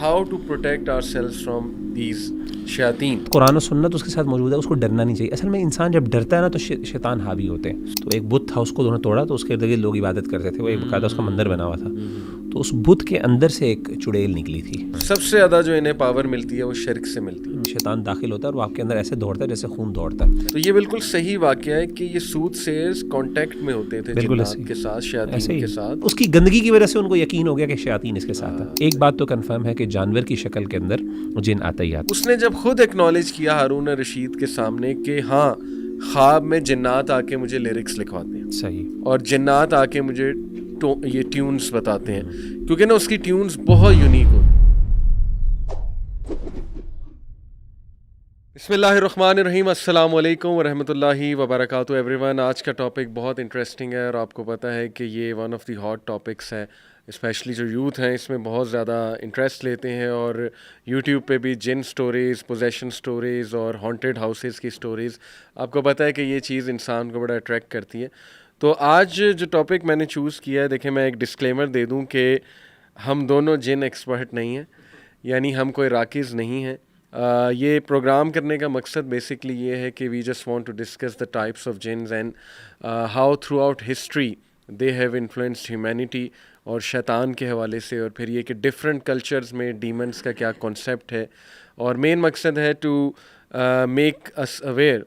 how to protect ourselves from these شیاطین. قرآن و سنت اس کے ساتھ موجود ہے, اس کو ڈرنا نہیں چاہیے. اصل میں انسان جب ڈرتا ہے نا تو شیطان حاوی ہوتے ہیں. تو ایک بت تھا, اس کو انہوں نے توڑا تو اس کے ارد گرد لوگ عبادت کرتے تھے, وہ ایک باقاعدہ اس کا مندر بنا ہوا تھا. تو اس بت کے اندر سے ایک چڑیل نکلی تھی. سب سے زیادہ جو انہیں پاور ملتی ہے وہ شرک سے ملتی ہے. شیطان داخل ہوتا ہے اور وہ آپ کے اندر ایسے دوڑتا ہے جیسے خون دوڑتا ہے. تو یہ بالکل صحیح واقعہ ہے کہ یہ سود سیرز کانٹیکٹ میں ہوتے تھے جنات کے ساتھ, شیاطین کے ساتھ. اس کی گندگی کی وجہ سے ان کو یقین ہو گیا کہ شیاطین اس کے ساتھ ہے. ایک بات تو کنفرم ہے کہ جانور کی شکل کے اندر جن آتا ہی آتا. اس نے جب خود ایکنالج کیا ہارون رشید کے سامنے کہ ہاں خواب میں جنات آ کے مجھے لیرکس لکھواتے ہیں, صحیح, اور جنات آ کے مجھے یہ ٹیونز بتاتے ہیں, کیونکہ نا اس کی ٹیونز بہت یونیک ہوتی. بسم اللہ الرحمن الرحیم. السلام علیکم ورحمۃ اللہ وبرکاتہ ایوری ون. آج کا ٹاپک بہت انٹرسٹنگ ہے اور آپ کو پتہ ہے کہ یہ one of the hot topics ہے. اسپیشلی جو یوتھ ہیں اس میں بہت زیادہ انٹرسٹ لیتے ہیں, اور یوٹیوب پہ بھی جن سٹوریز, پوزیشن سٹوریز اور ہانٹیڈ ہاؤسز کی سٹوریز, آپ کو پتہ ہے کہ یہ چیز انسان کو بڑا اٹریکٹ کرتی ہے. تو آج جو ٹاپک میں نے چوز کیا ہے, دیکھیں میں ایک ڈسکلیمر دے دوں کہ ہم دونوں جن ایکسپرٹ نہیں ہیں, یعنی ہم کوئی راکز نہیں ہیں. یہ پروگرام کرنے کا مقصد بیسکلی یہ ہے کہ we just want to discuss the types of jinns and how throughout history they have influenced humanity, اور شیطان کے حوالے سے, اور پھر یہ کہ ڈفرینٹ کلچرز میں ڈیمنس کا کیا کانسیپٹ ہے. اور مین مقصد ہے ٹو میک اس اویئر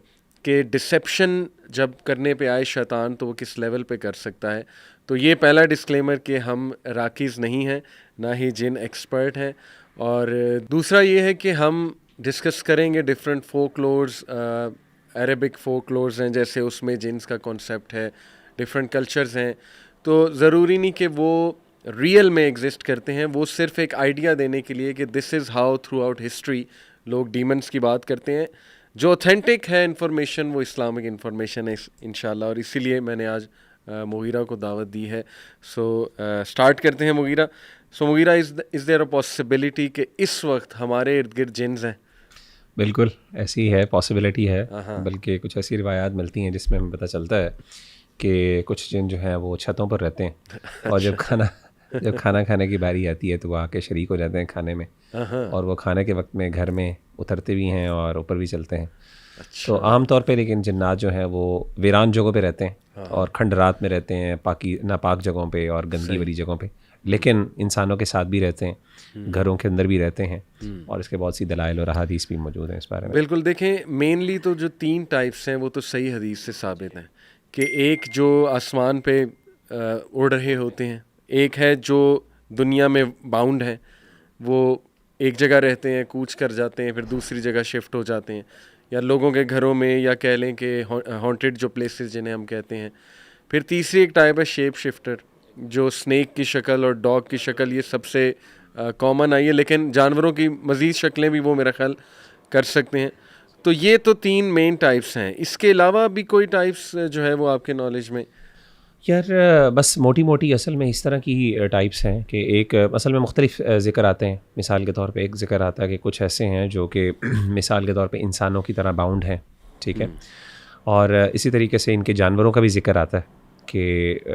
کہ ڈسیپشن جب کرنے پہ آئے شیطان تو وہ کس لیول پہ کر سکتا ہے. تو یہ پہلا ڈسکلیمر کہ ہم راکیز نہیں ہیں, نہ ہی جن ایکسپرٹ ہیں. اور دوسرا یہ ہے کہ ہم ڈسکس کریں گے different folk lovers, Arabic folk lovers ہیں جیسے, اس میں جنس کا کانسیپٹ ہے, ڈفرینٹ کلچرز ہیں. تو ضروری نہیں کہ وہ ریئل میں ایگزسٹ کرتے ہیں, وہ صرف ایک آئیڈیا دینے کے لیے کہ this is how throughout history لوگ ڈیمنس کی بات کرتے ہیں. جو اوتھینٹک ہے انفارمیشن وہ اسلامک انفارمیشن ہے انشاءاللہ, اور اسی لیے میں نے آج مغیرہ کو دعوت دی ہے. سو اسٹارٹ کرتے ہیں مغیرہ. سو مغیرہ, از دیر اے پاسبلٹی کہ اس وقت ہمارے ارد گرد جنز ہیں؟ بالکل ایسی ہے, پاسبلٹی ہے, بلکہ کچھ ایسی روایات ملتی ہیں جس میں ہمیں پتہ چلتا ہے کہ کچھ جن جو ہیں وہ چھتوں پر رہتے ہیں, اور جب کھانا کھانے کی باری آتی ہے تو وہ آ کے شریک ہو جاتے ہیں کھانے میں, اور وہ کھانے کے وقت میں گھر میں اترتے بھی ہیں اور اوپر بھی چلتے ہیں. تو عام طور پہ لیکن جنات جو ہیں وہ ویران جگہوں پہ رہتے ہیں اور کھنڈرات میں رہتے ہیں, ناپاک جگہوں پہ اور گندگی والی جگہوں پہ, لیکن انسانوں کے ساتھ بھی رہتے ہیں, گھروں کے اندر بھی رہتے ہیں, اور اس کے بہت سی دلائل اور احادیث بھی موجود ہیں اس بارے میں. بالکل, دیکھیں مینلی تو جو 3 ٹائپس ہیں وہ تو صحیح حدیث سے ثابت ہیں کہ ایک جو آسمان پہ اڑ رہے ہوتے ہیں, ایک ہے جو دنیا میں باؤنڈ ہیں, وہ ایک جگہ رہتے ہیں, کوچ کر جاتے ہیں, پھر دوسری جگہ شفٹ ہو جاتے ہیں, یا لوگوں کے گھروں میں, یا کہہ لیں کہ ہانٹیڈ جو پلیسز جنہیں ہم کہتے ہیں. پھر تیسری ایک ٹائپ ہے شیپ شفٹر, جو سنیک کی شکل اور ڈاگ کی شکل, یہ سب سے کامن آئی ہے, لیکن جانوروں کی مزید شکلیں بھی وہ میرا خیال کر سکتے ہیں. تو یہ تو 3 مین ٹائپس ہیں. اس کے علاوہ بھی کوئی ٹائپس جو ہے وہ آپ کے نالج میں؟ یار بس موٹی موٹی اصل میں اس طرح کی ٹائپس ہیں کہ ایک اصل میں مختلف ذکر آتے ہیں. مثال کے طور پہ ایک ذکر آتا ہے کہ کچھ ایسے ہیں جو کہ مثال کے طور پہ انسانوں کی طرح باؤنڈ ہیں, ٹھیک ہے, اور اسی طریقے سے ان کے جانوروں کا بھی ذکر آتا ہے کہ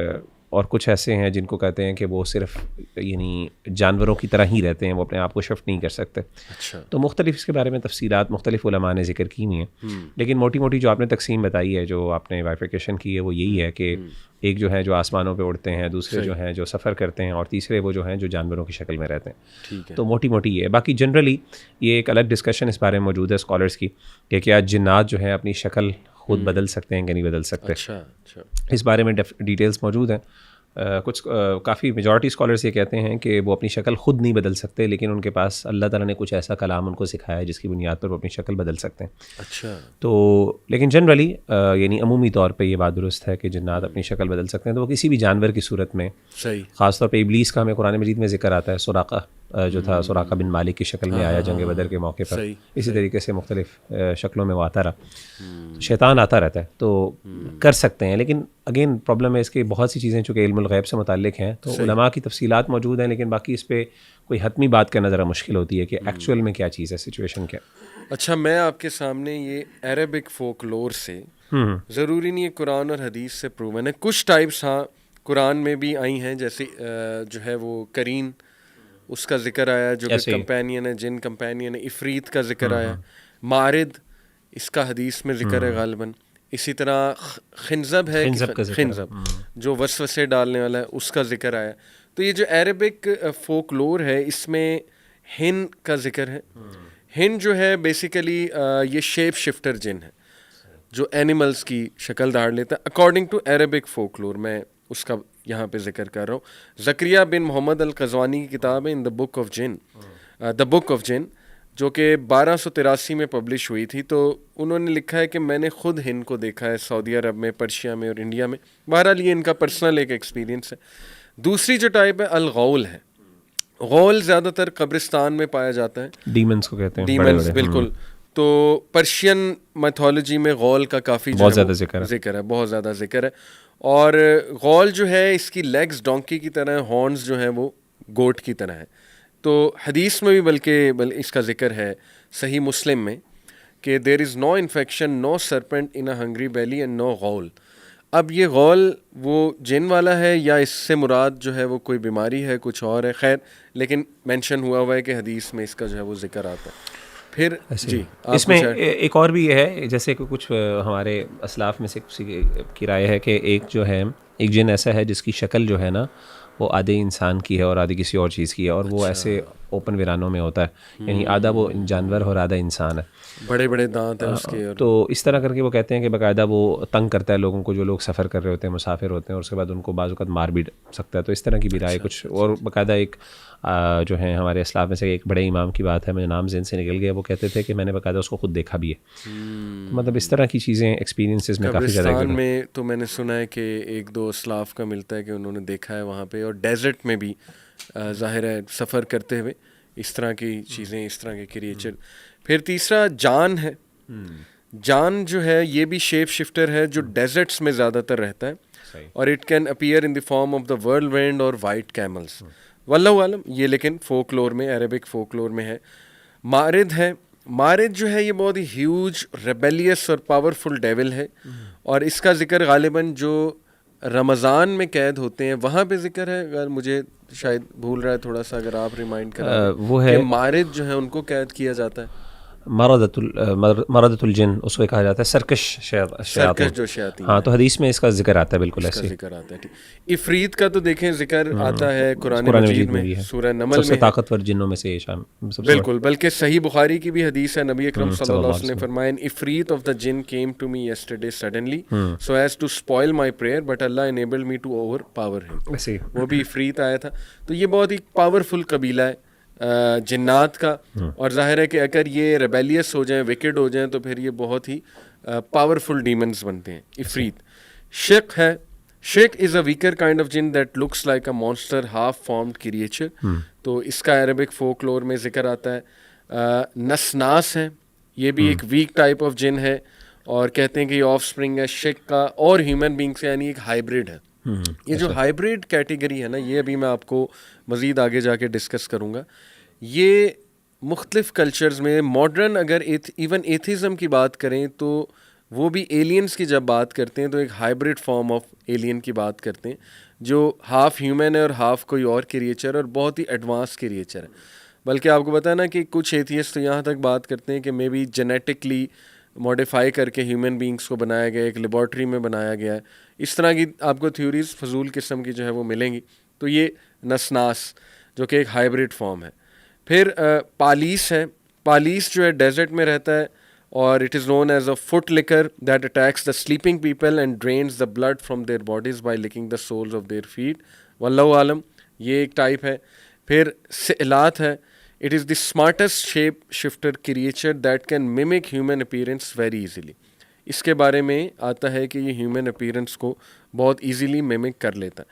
اور کچھ ایسے ہیں جن کو کہتے ہیں کہ وہ صرف یعنی جانوروں کی طرح ہی رہتے ہیں, وہ اپنے آپ کو شفٹ نہیں کر سکتے. اچھا, تو مختلف اس کے بارے میں تفصیلات مختلف علماء نے ذکر کی ہوئی ہیں, لیکن موٹی موٹی جو آپ نے تقسیم بتائی ہے, جو آپ نے بائفرکیشن کی ہے, وہ یہی ہے کہ ایک جو ہے جو آسمانوں پہ اڑتے ہیں, دوسرے جو ہیں جو سفر کرتے ہیں, اور تیسرے وہ جو ہیں جو جانوروں کی شکل میں رہتے ہیں. تو موٹی موٹی یہ ہے. باقی جنرلی یہ ایک الگ ڈسکشن اس بارے میں موجود ہے اسکالرس کی کہ کیا جنات جو ہیں اپنی شکل خود بدل سکتے ہیں کہ نہیں بدل سکتے. اس بارے میں ڈیٹیلز موجود ہیں. کچھ کافی میجورٹی اسکالرس یہ کہتے ہیں کہ وہ اپنی شکل خود نہیں بدل سکتے, لیکن ان کے پاس اللہ تعالیٰ نے کچھ ایسا کلام ان کو سکھایا ہے جس کی بنیاد پر وہ اپنی شکل بدل سکتے ہیں. اچھا, تو لیکن جنرلی یعنی عمومی طور پہ یہ بات درست ہے کہ جنات اپنی شکل بدل سکتے ہیں. تو وہ کسی بھی جانور کی صورت میں, صحیح, خاص طور پہ ابلیس کا ہمیں قرآن مجید میں ذکر آتا ہے. سراقہ جو تھا, سراقہ بن مالک کی شکل میں آیا جنگ بدر کے موقع پر, اسی طریقے سے مختلف شکلوں میں وہ آتا رہا. شیطان آتا رہتا ہے, تو کر سکتے ہیں. لیکن اگین پرابلم ہے اس کی, بہت سی چیزیں چونکہ علم الغیب سے متعلق ہیں, تو علماء کی تفصیلات موجود ہیں, لیکن باقی اس پہ کوئی حتمی بات کرنا ذرا مشکل ہوتی ہے کہ ایکچوئل میں کیا چیز ہے, سچویشن کیا. اچھا, میں آپ کے سامنے یہ عربک فوک لور سے, ضروری نہیں ہے قرآن اور حدیث سے پروون ہے, کچھ ٹائپس ہاں قرآن میں بھی آئی ہیں, جیسے جو ہے وہ قرین, اس کا ذکر آیا جو کہ کمپینین ہے، جن کمپینین ہے. عفریت کا ذکر آیا. مارد اس کا حدیث میں ذکر ہے غالباً. اسی طرح خنزب ہے، خنزب جو وسوسے ڈالنے والا ہے، اس کا ذکر آیا. تو یہ جو عربک فوک لور ہے اس میں ہن کا ذکر ہے. ہن جو ہے بیسیکلی یہ شیپ شفٹر جن ہے جو اینیملز کی شکل دھار لیتا ہے according to Arabic folklore. میں اس کا یہاں پہ ذکر کر رہا ہوں. زکریہ بن محمد القزوانی کی کتاب ہے ان دا بک آف جن، دا بک آف جن، جو کہ 1283 میں پبلش ہوئی تھی. تو انہوں نے لکھا ہے کہ میں نے خود ہند کو دیکھا ہے سعودی عرب میں، پرشیا میں اور انڈیا میں. بہرحال یہ ان کا پرسنل ایک ایکسپیرینس ہے. دوسری جو ٹائپ ہے الغول ہے. غول زیادہ تر قبرستان میں پایا جاتا ہے، ڈیمنز کو کہتے ہیں، ڈیمنز بالکل. تو پرشین میتھولوجی میں غول کا کافی بہت زیادہ ذکر ہے، بہت زیادہ ذکر ہے. اور غول جو ہے اس کی لیگز ڈونکی کی طرح، ہارنز جو ہیں وہ گوٹ کی طرح ہے. تو حدیث میں بھی بلکہ اس کا ذکر ہے صحیح مسلم میں کہ there is no infection, no serpent in a hungry belly and no ghoul. اب یہ غول وہ جن والا ہے یا اس سے مراد جو ہے وہ کوئی بیماری ہے، کچھ اور ہے، خیر لیکن مینشن ہوا ہے کہ حدیث میں اس کا جو ہے وہ ذکر آتا ہے. پھر جی اس میں ایک اور بھی یہ ہے، جیسے کہ کچھ ہمارے اسلاف میں سے کسی کی رائے ہے کہ ایک جو ہے ایک جن ایسا ہے جس کی شکل جو ہے نا وہ آدھے انسان کی ہے اور آدھی کسی اور چیز کی ہے، اور وہ ایسے اوپن ویرانوں میں ہوتا ہے، یعنی آدھا وہ جانور اور آدھا انسان ہے، بڑے بڑے دانت ہیں اس کے. تو اس طرح کر کے وہ کہتے ہیں کہ باقاعدہ وہ تنگ کرتا ہے لوگوں کو، جو لوگ سفر کر رہے ہوتے ہیں، مسافر ہوتے ہیں، اور اس کے بعد ان کو بعض اوقات مار بھی سکتا ہے. تو اس طرح کی بھی رائے کچھ. اور باقاعدہ ایک جو ہے ہمارے اسلاف میں سے ایک بڑے امام کی بات ہے، مجھے نام ذہن سے نکل گیا، وہ کہتے تھے کہ میں نے باقاعدہ اس کو خود دیکھا بھی ہے. مطلب اس طرح کی چیزیں ایکسپیرینسز میں کافی زیادہ. قبرستان میں تو میں نے سنا ہے کہ ایک دو اسلاف کا ملتا ہے کہ انہوں نے دیکھا ہے وہاں پہ، اور ڈیزرٹ میں بھی ظاہر ہے سفر کرتے ہوئے اس طرح کی چیزیں، اس طرح کے کریچر. پھر تیسرا جان ہے. جان جو ہے یہ بھی شیپ شفٹر ہے جو ڈیزرٹس میں زیادہ تر رہتا ہے، اور it can appear in the form of the whirlwind or white camels. واللہ عالم یہ لیکن فوک لور میں، عربک فوک لور میں ہے. مارد ہے. مارد جو ہے یہ بہت ہی ہیوج، ریبیلیس اور پاورفل ڈیول ہے، اور اس کا ذکر غالباً جو رمضان میں قید ہوتے ہیں وہاں پہ ذکر ہے. اگر مجھے شاید بھول رہا ہے تھوڑا سا، اگر آپ ریمائنڈ کریں. وہ ہے مارد جو ہے ان کو قید کیا جاتا ہے. مردۃ الجن اس کو کہا جاتا ہے، سرکش شیاطین جو شیاطین. ہاں، تو حدیث میں اس کا ذکر آتا ہے، بالکل ایسے ذکر آتا ہے. عفریت کا تو دیکھیں ذکر آتا ہے قرآن مجید میں، سورہ نمل میں، سب سے طاقتور جنوں میں سے بالکل. بلکہ صحیح بخاری کی بھی حدیث ہے، نبی اکرم صلی اللہ علیہ وسلم نے فرمایا عفریت آف دا جن came to me yesterday suddenly so as to spoil my prayer but Allah enabled me to overpower him. وہ بھی عفریت آیا تھا. تو یہ بہت ہی پاورفل قبیلہ ہے جنات کا، اور ظاہر ہے کہ اگر یہ ریبیلیس ہو جائیں، وکڈ ہو جائیں، تو پھر یہ بہت ہی پاورفل ڈیمنز بنتے ہیں. عفریت. شق ہے. شق از اے ویکر کائنڈ آف جن that looks like a monster half formed creature. تو اس کا عربک فوک لور میں ذکر آتا ہے. نسناس ہے، یہ بھی ایک ویک ٹائپ آف جن ہے، اور کہتے ہیں کہ یہ آف اسپرنگ ہے شق کا اور ہیومن بینگ سے، یعنی ایک ہائیبرڈ ہے. یہ جو ہائیبرڈ کیٹیگری ہے نا، یہ ابھی میں آپ کو مزید آگے جا کے ڈسکس کروں گا. یہ مختلف کلچرز میں ماڈرن، اگر ایون ایتھیزم کی بات کریں تو وہ بھی ایلینز کی جب بات کرتے ہیں تو ایک ہائیبرڈ فارم آف ایلین کی بات کرتے ہیں، جو ہاف ہیومن ہے اور ہاف کوئی اور کریچر، اور بہت ہی ایڈوانس کریچر ہے. بلکہ آپ کو پتہ نا کہ کچھ ایتھیسٹ تو یہاں تک بات کرتے ہیں کہ مے بی جینیٹکلی موڈیفائی کر کے ہیومن بینگس کو بنایا گیا، ایک لیبارٹری میں بنایا گیا ہے. اس طرح کی آپ کو تھیوریز فضول قسم کی جو ہے وہ ملیں گی. تو یہ نسناس جو کہ ایک ہائیبرڈ فارم ہے. پھر پالیس ہے. پالیس جو ہے ڈیزرٹ میں رہتا ہے، اور it is known as a foot licker that attacks the sleeping people and drains the blood from their bodies by licking the soles of their feet. واللہ عالم یہ ایک ٹائپ ہے. پھر سئلات ہے. It is the smartest shape shifter creature that can mimic human appearance very easily. اس کے بارے میں آتا ہے کہ یہ ہیومن اپیرنس کو بہت ایزیلی ممک کر لیتا ہے.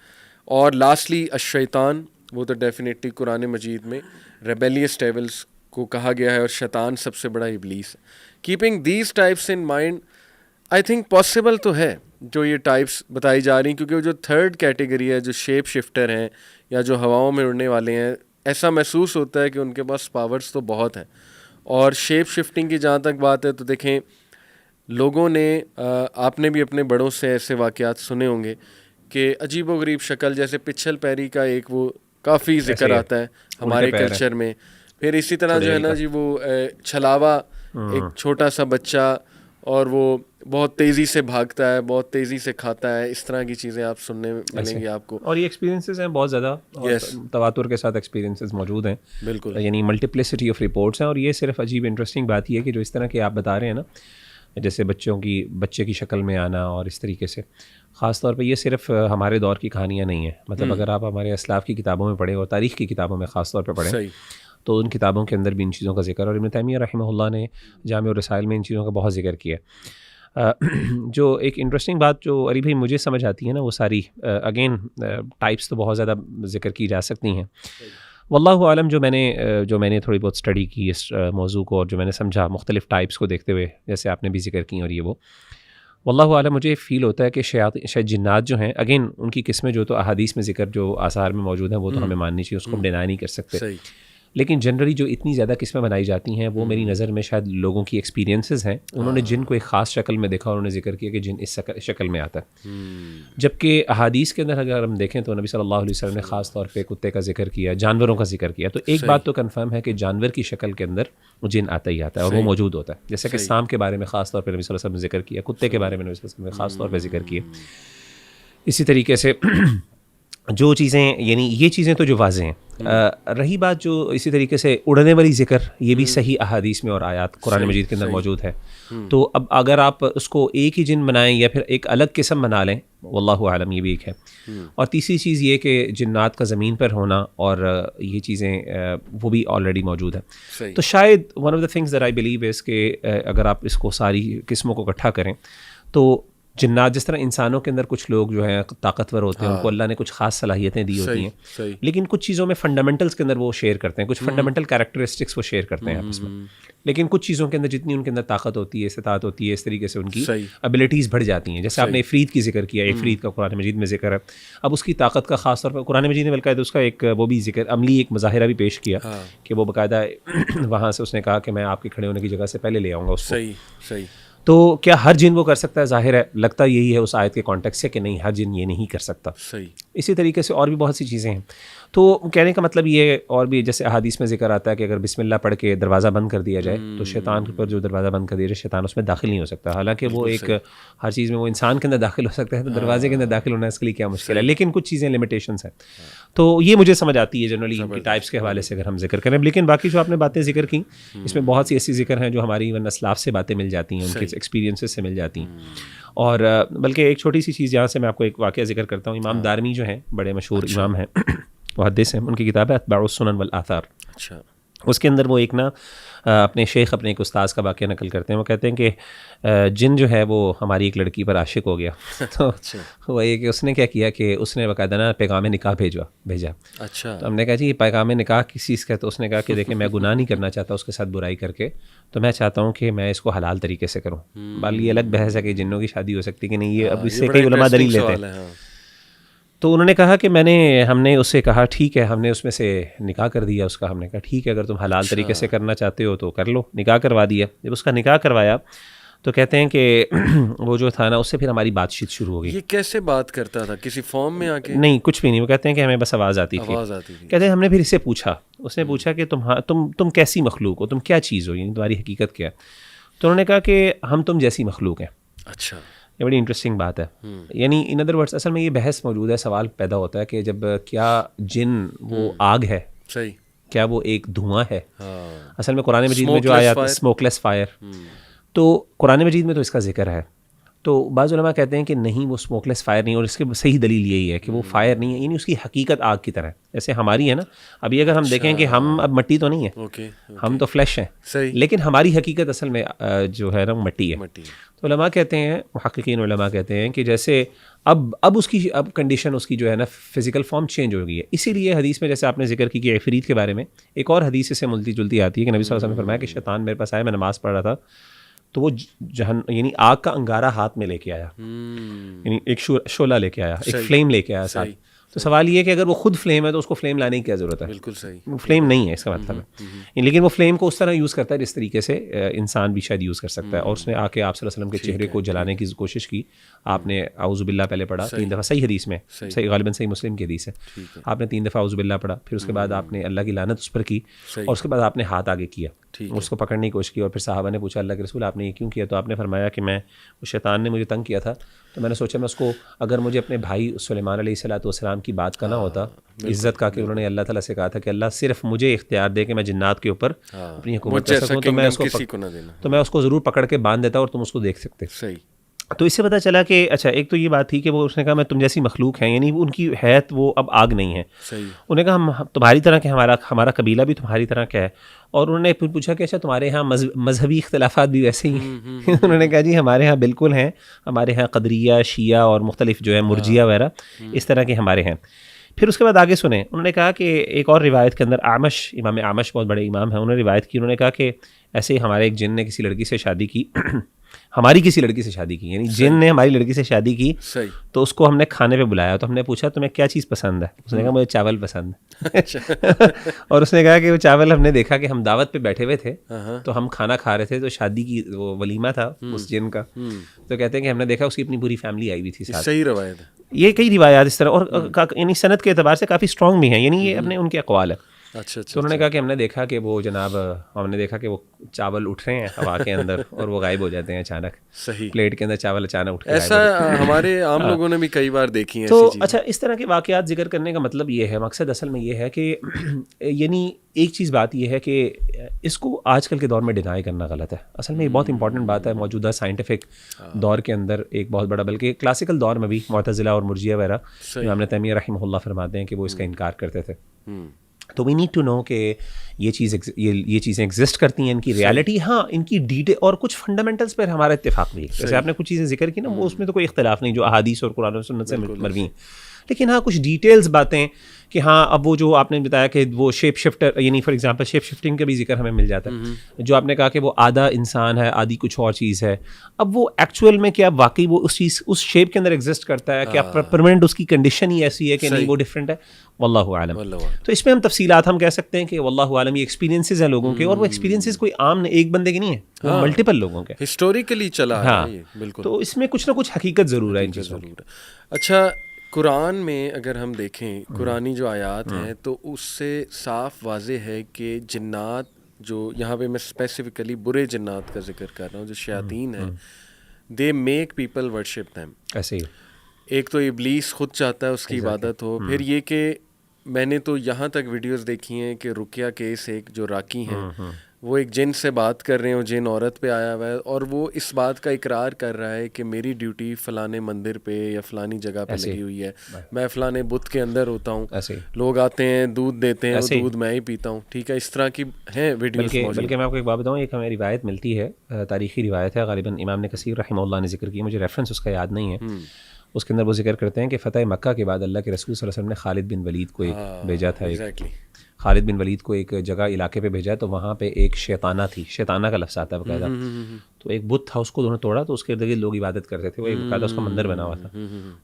اور لاسٹلی الشیطان، وہ تو ڈیفینیٹلی قرآن مجید میں ریبیلیس ڈیولز کو کہا گیا ہے، اور شیطان سب سے بڑا ابلیس ہے. Keeping these types in mind I think possible تو ہے جو یہ ٹائپس بتائی جا رہی ہیں، کیونکہ جو تھرڈ کیٹیگری ہے، جو شیپ شفٹر ہیں یا جو ہواؤں میں اڑنے والے ہیں، ایسا محسوس ہوتا ہے کہ ان کے پاس پاورز تو بہت ہیں. اور شیپ شفٹنگ کی جہاں تک بات ہے تو دیکھیں لوگوں نے، آپ نے بھی اپنے بڑوں سے ایسے واقعات سنے ہوں گے کہ عجیب و غریب شکل، جیسے پچھل پیری کا ایک وہ کافی ذکر آتا ہے ہمارے کلچر میں. پھر اسی طرح جو ہے نا جی وہ چھلاوا, ایک چھوٹا سا بچہ اور وہ بہت تیزی سے بھاگتا ہے, بہت تیزی سے کھاتا ہے, اس طرح کی چیزیں آپ سننے ملیں گی آپ کو. اور یہ ایکسپیرینسز ہیں بہت زیادہ, تواتر کے ساتھ ایکسپیرینسز موجود ہیں. بالکل, یعنی ملٹیپلسٹی آف رپورٹس ہیں. اور یہ صرف عجیب انٹرسٹنگ بات یہ ہے کہ جو اس طرح کے آپ بتا رہے ہیں نا, جیسے بچے کی شکل میں آنا اور اس طریقے سے, خاص طور پہ یہ صرف ہمارے دور کی کہانیاں نہیں ہیں. مطلب اگر آپ ہمارے اسلاف کی کتابوں میں پڑھیں اور تاریخ کی کتابوں میں خاص طور پہ پڑھیں تو ان کتابوں کے اندر بھی ان چیزوں کا ذکر, اور ابن تیمیہ رحمہ اللہ نے جامع الرسائل میں ان چیزوں کا بہت ذکر کیا. جو ایک انٹرسٹنگ بات جو علی بھائی مجھے سمجھ آتی ہے نا, وہ ساری اگین ٹائپس تو بہت زیادہ ذکر کی جا سکتی ہیں. واللہ عالم, جو میں نے تھوڑی بہت اسٹڈی کی اس موضوع کو, اور جو میں نے سمجھا مختلف ٹائپس کو دیکھتے ہوئے, جیسے آپ نے بھی ذکر کی اور یہ وہ, واللہ عالم مجھے فیل ہوتا ہے کہ شاید جنات جو ہیں, اگین ان کی قسمیں جو تو احادیث میں ذکر جو آثار میں موجود ہیں وہ تو ہمیں ماننی چاہیے, اس کو ہم ڈینائی نہیں کر سکتے. لیکن جنرلی جو اتنی زیادہ قسمیں بنائی جاتی ہیں وہ میری نظر میں شاید لوگوں کی ایکسپیرینسز ہیں. انہوں نے جن کو ایک خاص شکل میں دیکھا, انہوں نے ذکر کیا کہ جن اس شکل میں آتا ہے. جبکہ احادیث کے اندر اگر ہم دیکھیں تو نبی صلی اللہ علیہ وسلم نے خاص طور پہ کتے کا ذکر کیا, جانوروں کا ذکر کیا. تو ایک بات تو کنفرم ہے کہ جانور کی شکل کے اندر جن آتا ہی آتا ہے اور وہ موجود ہوتا ہے. جیسے کہ سام کے بارے میں خاص طور پہ نبی صلی اللہ علیہ وسلم نے ذکر کیا, کتے کے بارے میں نبی صلی اللہ علیہ وسلم نے خاص طور پہ ذکر کیا. اسی طریقے سے جو چیزیں, یعنی یہ چیزیں تو جو واضح ہیں. رہی بات جو اسی طریقے سے اڑنے والی ذکر, یہ بھی صحیح احادیث میں اور آیات قرآن مجید کے اندر موجود ہے. تو اب اگر آپ اس کو ایک ہی جن بنائیں یا پھر ایک الگ قسم بنا لیں, واللہ عالم, یہ بھی ایک ہے. اور تیسری چیز یہ کہ جنات کا زمین پر ہونا اور یہ چیزیں وہ بھی آلریڈی موجود ہے. تو شاید one of the things that I believe is کہ اگر آپ اس کو ساری قسموں کو اکٹھا کریں تو جنات, جس طرح انسانوں کے اندر کچھ لوگ جو ہیں طاقتور ہوتے ہیں, ان کو اللہ نے کچھ خاص صلاحیتیں دی ہوتی ہیں, لیکن کچھ چیزوں میں فنڈامنٹلس کے اندر وہ شیئر کرتے ہیں, کچھ فنڈامنٹل کیریکٹرسٹکس وہ شیئر کرتے ہیں آپس میں. لیکن کچھ چیزوں کے اندر جتنی ان کے اندر طاقت ہوتی ہے, استطاعت ہوتی ہے, اس طریقے سے ان کی ابیلٹیز بڑھ جاتی ہیں. جیسے آپ نے عفریت کی ذکر کیا, عفریت کا قرآن مجید میں ذکر ہے. اب اس کی طاقت کا خاص طور پر قرآن مجید نے باقاعدہ اس کا ایک وہ بھی ذکر, عملی ایک مظاہرہ بھی پیش کیا کہ وہ باقاعدہ وہاں سے اس نے کہا کہ میں آپ کے کھڑے ہونے کی جگہ سے پہلے لے آؤں گا اس کو. تو کیا ہر جن وہ کر سکتا ہے؟ ظاہر ہے لگتا یہی ہے اس آیت کے کانٹیکس سے کہ نہیں, ہر جن یہ نہیں کر سکتا. اسی طریقے سے اور بھی بہت سی چیزیں ہیں. تو کہنے کا مطلب یہ, اور بھی جیسے احادیث میں ذکر آتا ہے کہ اگر بسم اللہ پڑھ کے دروازہ بند کر دیا جائے تو شیطان پر جو دروازہ بند کر دیا جائے, شیطان اس میں داخل نہیں ہو سکتا. حالانکہ وہ ایک ہر چیز میں وہ انسان کے اندر داخل ہو سکتا ہے, تو دروازے کے اندر داخل ہونا اس کے لیے کیا مشکل ہے. لیکن کچھ چیزیں لمیٹیشنس ہیں. تو یہ مجھے سمجھ آتی ہے جنرلی ان کی ٹائپس کے حوالے سے اگر ہم ذکر کریں. لیکن باقی جو آپ نے باتیں ذکر کی, اس میں بہت سی ایسی ذکر ہیں جو ہماری ایون اسلاف سے باتیں مل جاتی ہیں, ان کے ایکسپیرینسز سے مل جاتی ہیں. اور بلکہ ایک چھوٹی سی چیز جہاں سے میں آپ کو ایک واقعہ ذکر کرتا ہوں. امام دارمی جو ہیں, بڑے مشہور امام ہیں, محدث ہیں, ان کی کتاب ہے اتباع السنن والآثار. اس کے اندر وہ ایک نا اپنے شیخ, اپنے ایک استاذ کا واقعہ نقل کرتے ہیں. وہ کہتے ہیں کہ جن جو ہے وہ ہماری ایک لڑکی پر عاشق ہو گیا. تو وہ یہ کہ اس نے کیا کیا کہ اس نے باقاعدہ نا پیغام نکاح بھیجا. تو ہم نے کہا جی یہ پیغام نکاح کس چیز کا؟ تو اس نے کہا کہ دیکھیں میں گناہ نہیں کرنا چاہتا اس کے ساتھ برائی کر کے, تو میں چاہتا ہوں کہ میں اس کو حلال طریقے سے کروں. بال یہ الگ بحث ہے کہ جنوں کی شادی ہو سکتی کہ نہیں, یہ اب اس سے کئی علماء دلیل لیتے ہیں. تو انہوں نے کہا کہ ہم نے اس سے کہا ٹھیک ہے, ہم نے اس میں سے نکاح کر دیا اس کا. ہم نے کہا ٹھیک ہے, اگر تم حلال طریقے سے کرنا چاہتے ہو تو کر لو. نکاح کروا دیا. جب اس کا نکاح کروایا تو کہتے ہیں کہ وہ جو تھا نا, اس سے پھر ہماری بات چیت شروع ہو گئی. یہ کیسے بات کرتا تھا؟ کسی فارم میں آ کے؟ نہیں, کچھ بھی نہیں. وہ کہتے ہیں کہ ہمیں بس آواز آتی تھی. کہتے ہیں ہم نے پھر اس سے پوچھا, اس نے پوچھا کہ تم کیسی مخلوق ہو, تم کیا چیز ہو, یعنی تمہاری حقیقت کیا ہے؟ تو انہوں نے کہا کہ ہم تم جیسی مخلوق ہیں. اچھا, یہ بڑی انٹرسٹنگ بات ہے. یعنی ان ادر ورڈس اصل میں یہ بحث موجود ہے, سوال پیدا ہوتا ہے کہ جب کیا جن وہ آگ ہے, صحیح, کیا وہ ایک دھواں ہے؟ اصل میں قرآن مجید میں جو آیا اسموک لیس فائر, تو قرآن مجید میں تو اس کا ذکر ہے. تو بعض علماء کہتے ہیں کہ نہیں, وہ اسموک لیس فائر نہیں, اور اس کی صحیح دلیل یہی ہے کہ وہ فائر نہیں ہے, یعنی اس کی حقیقت آگ کی طرح ہے جیسے ہماری ہے نا. ابھی اگر ہم دیکھیں کہ ہم اب مٹی تو نہیں ہے, ہم تو فلیش ہیں, لیکن ہماری حقیقت اصل میں جو ہے نا مٹی ہے. تو علماء کہتے ہیں, محققین علماء کہتے ہیں کہ جیسے اب اس کی کنڈیشن اس کی جو ہے نا فزیکل فارم چینج ہو گئی ہے. اسی لیے حدیث میں جیسے آپ نے ذکر کی کہ عفریت کے بارے میں ایک اور حدیث سے ملتی جلتی آتی ہے کہ نبی صلی اللہ علیہ وسلم نے فرمایا کہ شیطان میرے پاس آیا, میں نماز پڑھ رہا تھا, تو وہ یعنی آگ کا انگارہ ہاتھ میں لے کے آیا, یعنی ایک شعلہ لے کے آیا, ایک فلیم لے کے آیا ساتھ. تو سوال یہ ہے کہ اگر وہ خود فلیم ہے تو اس کو فلیم لانے کی کیا ضرورت ہے؟ بالکل صحیح, وہ فلیم نہیں ہے اس کا مطلب ہے. لیکن وہ فلیم کو اس طرح یوز کرتا ہے جس طریقے سے انسان بھی شاید یوز کر سکتا ہے. اور اس نے آ کے آپ صلی اللہ علیہ وسلم کے چہرے کو جلانے کی کوشش کی. آپ نے اعوذ باللہ پہلے پڑھا 3 دفعہ, صحیح حدیث میں, صحیح غالباً صحیح مسلم کی حدیث ہے, آپ نے 3 دفعہ اعوذ باللہ پڑھا, پھر اس کے بعد آپ نے اللہ کی لعنت اس پر کی, اور اس کے بعد آپ نے ہاتھ آگے کیا, اس کو پکڑنے کی کوشش کی. اور پھر صحابہ نے پوچھا اللہ کے رسول آپ نے یہ کیوں کیا؟ تو آپ نے فرمایا کہ میں, وہ شیطان نے مجھے تنگ کیا تھا, تو میں نے سوچا میں اس کو, اگر مجھے اپنے بھائی سلیمان علیہ الصلوۃ والسلام کی بات کا نہ ہوتا, عزت کا, کہ انہوں نے اللہ تعالیٰ سے کہا تھا کہ اللہ صرف مجھے اختیار دے کہ میں جنات کے اوپر اپنی حکومت کر سکوں, تو میں اس کو ضرور پکڑ کے باندھ دیتا اور تم اس کو دیکھ سکتے. صحیح. تو اس سے پتہ چلا کہ اچھا ایک تو یہ بات تھی کہ وہ اس نے کہا میں تم جیسی مخلوق ہیں, یعنی ان کی حیت وہ اب آگ نہیں ہے. انہوں نے کہا ہم تمہاری طرح کہ ہمارا قبیلہ بھی تمہاری طرح کیا ہے. اور انہوں نے پھر پوچھا کہ اچھا تمہارے یہاں مذہبی اختلافات بھی ویسے ہی ہیں؟ انہوں نے کہا جی ہمارے یہاں بالکل ہیں, ہمارے یہاں قدریہ, شیعہ اور مختلف جو ہے مرجیہ وغیرہ اس طرح کے ہمارے ہیں. پھر اس کے بعد آگے سنیں, انہوں نے کہا کہ ایک اور روایت کے اندر عامش, امام عامش بہت بڑے امام ہیں, انہوں نے روایت کی, انہوں نے کہا کہ ایسے ہی ہمارے ایک جن نے کسی لڑکی سے شادی کی, ہماری کسی لڑکی سے شادی کی, یعنی جن نے ہماری لڑکی سے شادی کی, تو اس کو ہم نے کھانے پہ بلایا, تو ہم نے پوچھا تمہیں کیا چیز پسند ہے؟ اس نے کہا مجھے چاول پسند ہے. اور اس نے کہا کہ وہ چاول ہم نے دیکھا کہ ہم دعوت پہ بیٹھے ہوئے تھے, تو ہم کھانا کھا رہے تھے, تو شادی کی وہ ولیمہ تھا اس جن کا, تو کہتے ہیں کہ ہم نے دیکھا اس کی اپنی پوری فیملی آئی ہوئی تھی ساتھ. صحیح روایت ہے یہ, کئی روایات اس طرح, اور یعنی سند کے اعتبار سے کافی اسٹرانگ بھی ہیں, یعنی یہ اپنے ان کے اقوال ہے. اچھا. تو انہوں نے کہا کہ ہم نے دیکھا کہ وہ جناب, ہم نے دیکھا کہ وہ چاول اٹھ رہے ہیں ہوا کے اندر اور وہ غائب ہو جاتے ہیں اچانک. صحیح. پلیٹ کے اندر چاول اچانک اٹھ کے, ایسا ہمارے عام لوگوں نے بھی کئی بار دیکھی ہیں. تو اچھا اس طرح کے واقعات ذکر کرنے کا مطلب یہ ہے, مقصد اصل میں یہ ہے کہ یعنی ایک چیز بات یہ ہے کہ اس کو آج کل کے دور میں ڈینائی کرنا غلط ہے. اصل میں یہ بہت امپورٹنٹ بات ہے موجودہ سائنٹیفک دور کے اندر, ایک بہت بڑا, بلکہ کلاسیکل دور میں بھی معتزلہ اور مرجیہ وغیرہ, امام تیمیہ رحمہ اللہ فرماتے ہیں کہ وہ اس کا انکار کرتے تھے. تو وی نیڈ ٹو نو کہ یہ چیزیں ایگزسٹ کرتی ہیں, ان کی ریالٹی, ہاں ان کی ڈیٹیل, اور کچھ فنڈامنٹلس پر ہمارا اتفاق بھی ہے. جیسے آپ نے کچھ چیزیں ذکر کی نا, وہ اس میں تو کوئی اختلاف نہیں جو احادیث اور قرآن و سنت سے مروی ہیں, لیکن ہاں کچھ ڈیٹیلز باتیں کہ ہاں اب وہ جو آپ نے بتایا کہ وہ شیپ شفٹر, یعنی فار ایگزامپل شیپ شفٹنگ کا بھی ذکر ہمیں مل جاتا ہے, جو آپ نے کہا کہ وہ آدھا انسان ہے آدھی کچھ اور چیز ہے. اب وہ ایکچوئل میں کیا واقعی وہ اس چیز اس شیپ کے اندر ایگزسٹ کرتا ہے, کیا پرماننٹ اس کی کنڈیشن ہی ایسی ہے کہ نہیں وہ ڈفرینٹ ہے, واللہ عالم. تو اس میں ہم تفصیلات ہم کہہ سکتے ہیں کہ واللہ عالم, یہ ایکسپیرینسز ہیں لوگوں کے, اور وہ ایکسپیرینسز کوئی عام ایک بندے کے نہیں ہیں, وہ ملٹیپل لوگوں کے ہسٹوریکلی چلا ہے. بالکل. تو اس میں کچھ نہ کچھ حقیقت ضرور ہے ان چیزوں کی. اچھا قرآن میں اگر ہم دیکھیں قرآنی جو آیات ہیں تو اس سے صاف واضح ہے کہ جنات, جو یہاں پہ میں اسپیسیفکلی برے جنات کا ذکر کر رہا ہوں, جو شیاطین ہیں, they make people worship them. ایسے ہی ایک تو ابلیس خود چاہتا ہے اس کی عبادت ہو, پھر یہ کہ میں نے تو یہاں تک ویڈیوز دیکھی ہیں کہ رقیہ کیس ایک جو راکی ہیں وہ ایک جن سے بات کر رہے ہیں, جن عورت پہ آیا ہوا ہے, اور وہ اس بات کا اقرار کر رہا ہے کہ میری ڈیوٹی فلانے مندر پہ یا فلانی جگہ پہ لگی ہوئی ہے, میں فلانے بت کے اندر ہوتا ہوں, لوگ آتے ہیں دودھ دیتے ہیں, وہ دودھ میں ہی پیتا ہوں. ٹھیک ہے, اس طرح کی ہیں ویڈیوز. بلکہ میں آپ کو ایک بات بتاؤں, ایک ہمیں روایت ملتی ہے, تاریخی روایت ہے, غالباً امام نے کثیر رحمہ اللہ نے ذکر کی, مجھے ریفرنس اس کا یاد نہیں ہے. اس کے اندر وہ ذکر کرتے ہیں کہ فتح مکہ کے بعد اللہ کے رسول صلی اللہ علیہ وسلم نے خالد بن ولید کو ایک بھیجا تھا, خالد بن ولید کو ایک جگہ علاقے پہ بھیجا, تو وہاں پہ ایک شیطانہ تھی, شیطانہ کا لفظ آتا ہے باقاعدہ, تو ایک بت تھا, اس کو انہوں نے توڑا, تو اس کے ارد گرد لوگ عبادت کرتے تھے, وہ ایک باقاعدہ اس کا مندر بنا ہوا تھا,